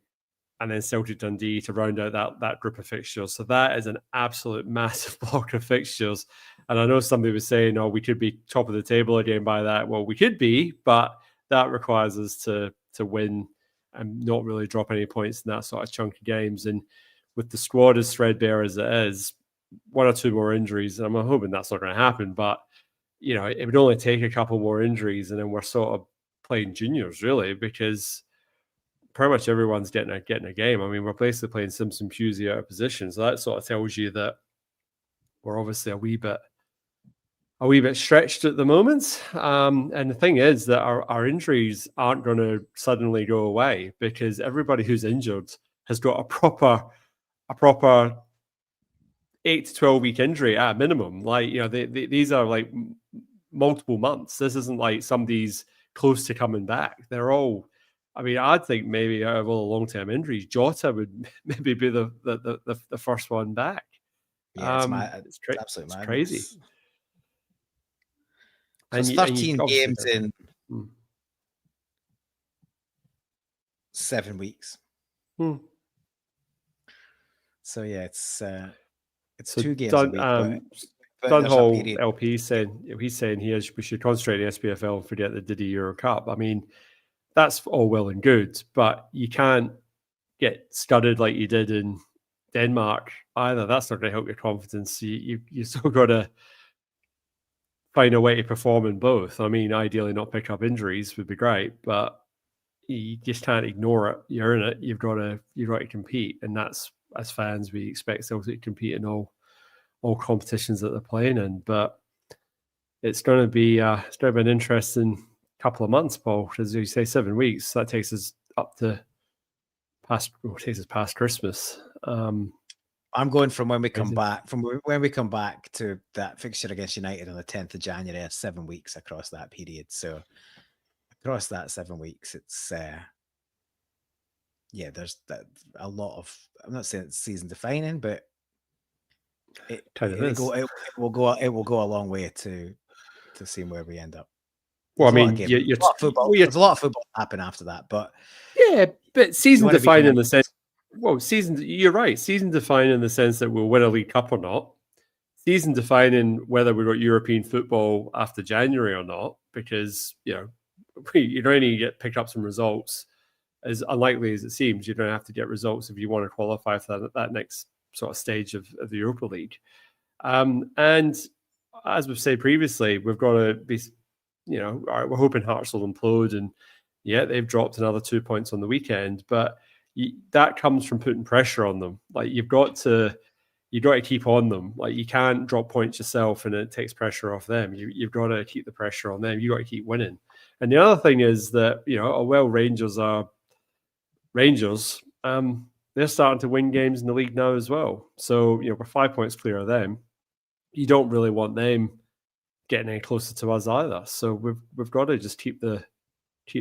and then Celtic Dundee to round out that group of fixtures. So that is an absolute massive block of fixtures. And I know somebody was saying, we could be top of the table again by that. Well, we could be, but that requires us to win and not really drop any points in that sort of chunk of games. And with the squad as threadbare as it is, 1 or 2 more injuries, and I'm hoping that's not going to happen, but it would only take a couple more injuries and then we're sort of playing juniors really, because pretty much everyone's getting a game. I mean, we're basically playing Simpson Pusey out of position, so that sort of tells you that we're obviously a wee bit stretched at the moment. And the thing is that our injuries aren't going to suddenly go away because everybody who's injured has got a proper 8 to 12 week injury at minimum. Like, these are like multiple months. This isn't like somebody's close to coming back. They're all, I mean, I'd think maybe out of all the long-term injuries, Jota would maybe be the first one back. Yeah, it's absolutely it's crazy. So it's 13 games in 7 weeks. So yeah, it's 2 games a week. Dunhall LP saying we should concentrate on the SPFL and forget the Diddy Euro Cup. I mean, that's all well and good, but you can't get scudded like you did in Denmark either. That's not going to help your confidence. You still got to find a way to perform in both. I mean, ideally not pick up injuries would be great, but you just can't ignore it. You're in it. You've got to compete, and that's, as fans, we expect Celtic to compete in all competitions that they're playing in. But it's going to be an interesting couple of months, Paul. As you say, 7 weeks. That takes us past Christmas. I'm going from when we come back to that fixture against United on the 10th of January, 7 weeks across that period. So across that 7 weeks, it's there's a lot of, I'm not saying it's season defining, but it will go a long way to seeing where we end up. Well, there's there's a lot of football happen after that, but but season defining in the sense. Well, you're right. Season defining in the sense that we'll win a League Cup or not. Season defining whether we've got European football after January or not, because you only get pick up some results. As unlikely as it seems, you don't have to get results if you want to qualify for that next sort of stage of the Europa League. And as we've said previously, we've got to be, all right, we're hoping Hearts will implode, and they've dropped another 2 points on the weekend, but that comes from putting pressure on them. Like you've got to keep on them. Like you can't drop points yourself and it takes pressure off them. You've got to keep the pressure on them. You've got to keep winning. And the other thing is that, Rangers are Rangers, they're starting to win games in the league now as well. So, we're 5 points clear of them. You don't really want them getting any closer to us either. So we've got to just keep the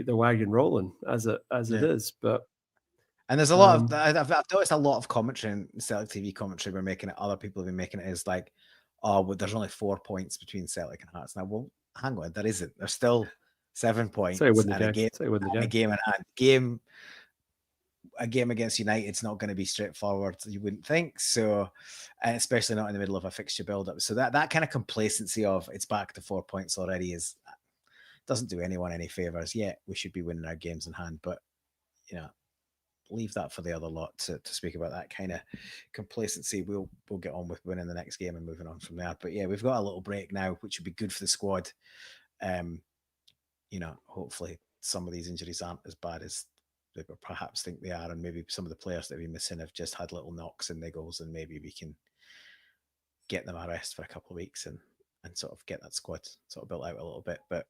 wagon rolling as it is. But and there's a lot of I've noticed a lot of commentary in Celtic TV commentary we're making it. Other people have been making it is like, oh, well, there's only 4 points between Celtic and Hearts. Now, well, hang on, there isn't. There's still 7 points and a game in hand. A game against United's not going to be straightforward, you wouldn't think. So, and especially not in the middle of a fixture build-up. So that kind of complacency of it's back to 4 points already doesn't do anyone any favors. Yeah, we should be winning our games in hand, but leave that for the other lot to speak about that kind of complacency. We'll get on with winning the next game and moving on from there. But yeah, we've got a little break now, which would be good for the squad. Hopefully some of these injuries aren't as bad as they perhaps think they are, and maybe some of the players that we've been missing have just had little knocks and niggles, and maybe we can get them a rest for a couple of weeks and sort of get that squad sort of built out a little bit. But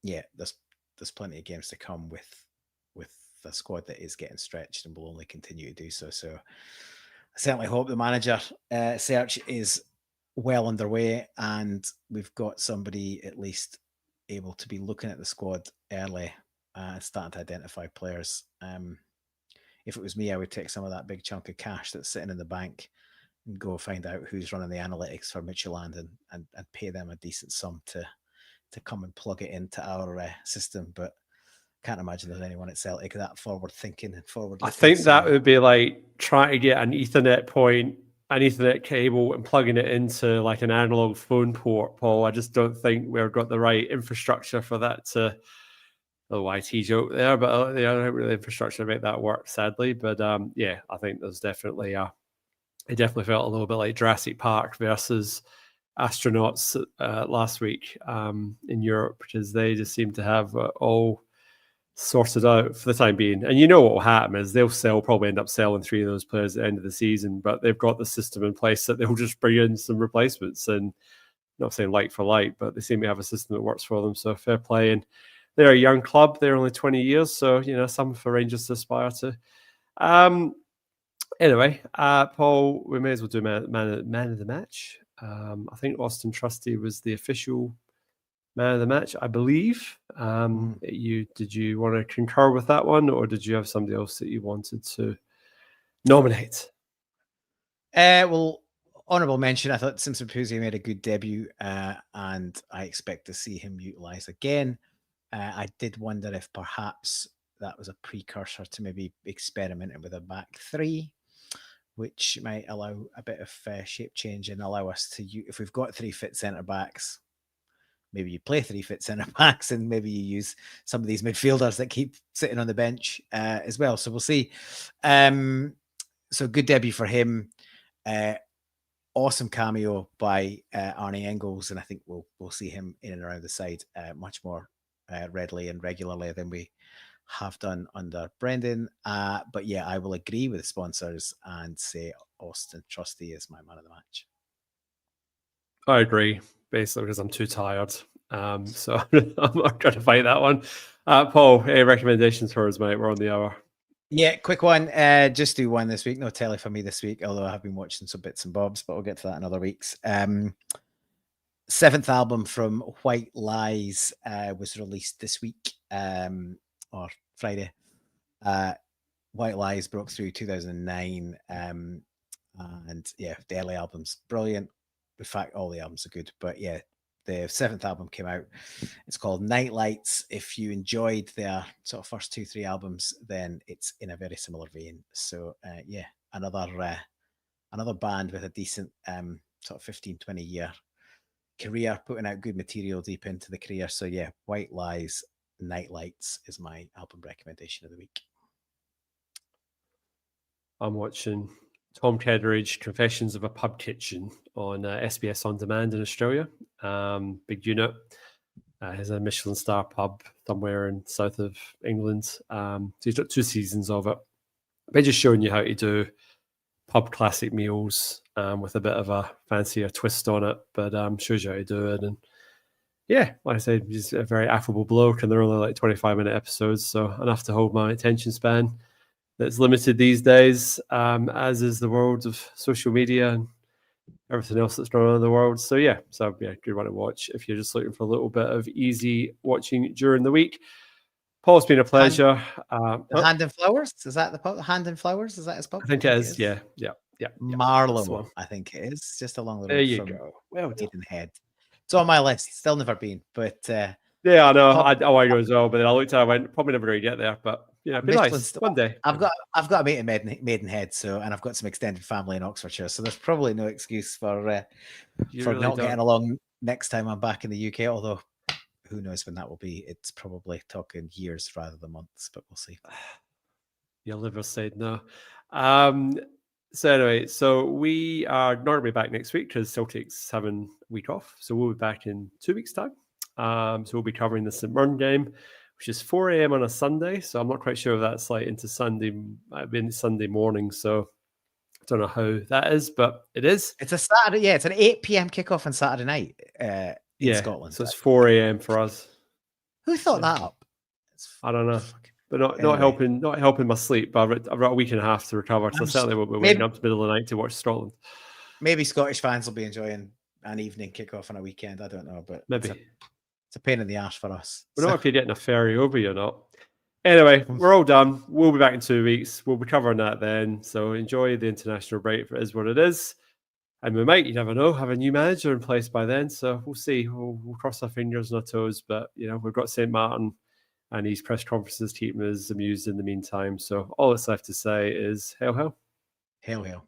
yeah, there's plenty of games to come with the squad that is getting stretched and will only continue to do so. So I certainly hope the manager search is well underway and we've got somebody at least able to be looking at the squad early and starting to identify players. If it was me, I would take some of that big chunk of cash that's sitting in the bank and go find out who's running the analytics for Midtjylland and pay them a decent sum to come and plug it into our system. But can't imagine there's anyone at Celtic that forward thinking and forward. I think that would be like trying to get an Ethernet point, an Ethernet cable, and plugging it into like an analog phone port, Paul. I just don't think we've got the right infrastructure for that to. A YT joke there, but they don't really infrastructure to make that work, sadly. But I think there's definitely it definitely felt a little bit like Jurassic Park versus Astronauts last week in Europe, because they just seem to have all sorted out for the time being. And what will happen is they'll probably end up selling 3 of those players at the end of the season, but they've got the system in place that they'll just bring in some replacements, and not saying like for like, but they seem to have a system that works for them. So fair play. And they're a young club. They're only 20 years, so something for Rangers to aspire to. Anyway, Paul, we may as well do man of the match. I think Austin Trusty was the official man of the match, I believe. Did you want to concur with that one, or did you have somebody else that you wanted to nominate? Well, honourable mention. I thought Simpson Puzzi made a good debut, and I expect to see him utilised again. I did wonder if perhaps that was a precursor to maybe experimenting with a back 3, which might allow a bit of shape change and allow us to, if we've got 3 fit centre backs, maybe you play 3 fit centre backs and maybe you use some of these midfielders that keep sitting on the bench as well. So we'll see. So good debut for him. Awesome cameo by Arnie Engels, and I think we'll see him in and around the side much more readily and regularly than we have done under Brendan. But yeah, I will agree with the sponsors and say Austin Trusty is my man of the match. I agree. basically because I'm too tired. So I'm not trying to fight that one. Paul, any recommendations for us, mate? We're on the hour. Yeah, quick one. Just do one this week. No telly for me this week, although I have been watching some bits and bobs, but we'll get to that in other weeks. 7th album from White Lies was released this week, or Friday. White Lies broke through 2009. And yeah, the early album's brilliant. In fact, all the albums are good, but yeah, the 7th album came out. It's called Night Lights. If you enjoyed their sort of first 2-3 albums, then it's in a very similar vein. So yeah, another band with a decent sort of 15-20 year career, putting out good material deep into the career. So yeah, White Lies, Night Lights is my album recommendation of the week. I'm watching Tom Kedridge, Confessions of a Pub Kitchen on SBS On Demand in Australia. Big unit. Has a Michelin star pub somewhere in south of England. So he's got 2 seasons of it. They're just showing you how to do pub classic meals with a bit of a fancier twist on it, but shows you how to do it. And yeah, like I said, he's a very affable bloke, and they're only like 25-minute episodes, so enough to hold my attention span. That's limited these days, as is the world of social media and everything else that's going on in the world. So yeah, good one to watch if you're just looking for a little bit of easy watching during the week. Paul, it's been a pleasure. Hand and Flowers, is that the pub? Hand and Flowers, is that his pub? I think it is. Yeah. Marlow, I think it is, just along the road. There you from go. Well done. Maidenhead. It's on my list. Still never been, but yeah, I know. I want to go as well, but then I looked at it, I went, probably never going to get there. But yeah, it'd be nice one day. I've got a mate in Maidenhead, and I've got some extended family in Oxfordshire, so there's probably no excuse for really not getting along next time I'm back in the UK. Although, who knows when that will be? It's probably talking years rather than months, but we'll see. Your liver said no. So anyway, we are not going to be back next week because Celtic's having a week off. So we'll be back in 2 weeks' time. So we'll be covering the St Mirren game, which is 4 a.m. on a Sunday. So I'm not quite sure if that's like into Sunday morning. So I don't know how that is, but it is. It's a Saturday. Yeah, it's an 8 p.m. kickoff on Saturday night in Scotland. So it's 4 a.m. for us. Who thought that up? I don't know. But not helping my sleep. But I've got a week and a half to recover. So certainly won't be waking up to the middle of the night to watch Scotland. Maybe Scottish fans will be enjoying an evening kickoff on a weekend. I don't know, but maybe it's a pain in the arse for us. We don't know if you're getting a ferry over or not. Anyway, we're all done. We'll be back in 2 weeks. We'll be covering that then. So enjoy the international break if it is what it is. And we might, you never know, have a new manager in place by then. So we'll see. We'll cross our fingers and our toes. But, we've got St. Martin and his press conferences keeping us amused in the meantime. So all that's left to say is hail, hail. Hail, hail.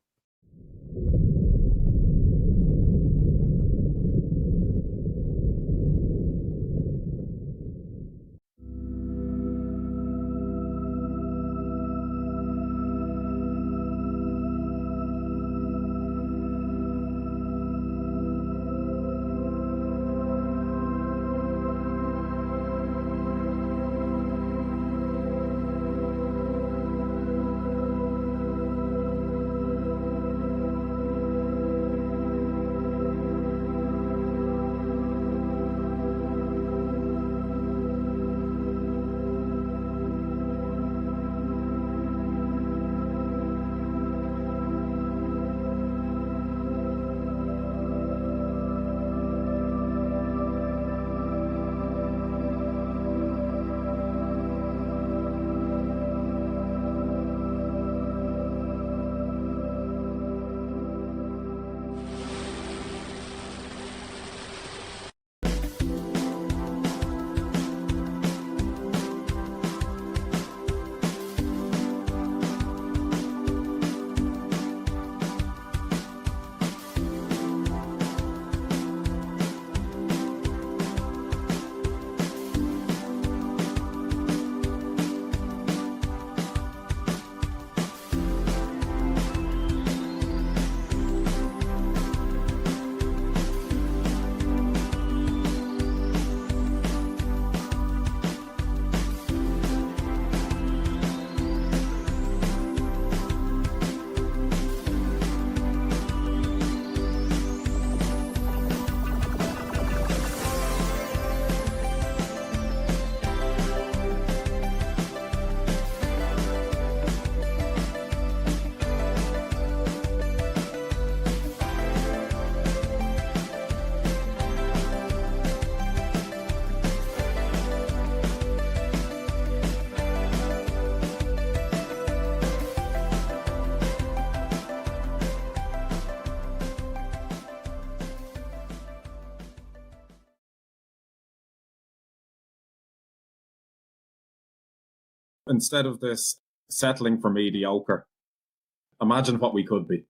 instead of this settling for mediocre, imagine what we could be.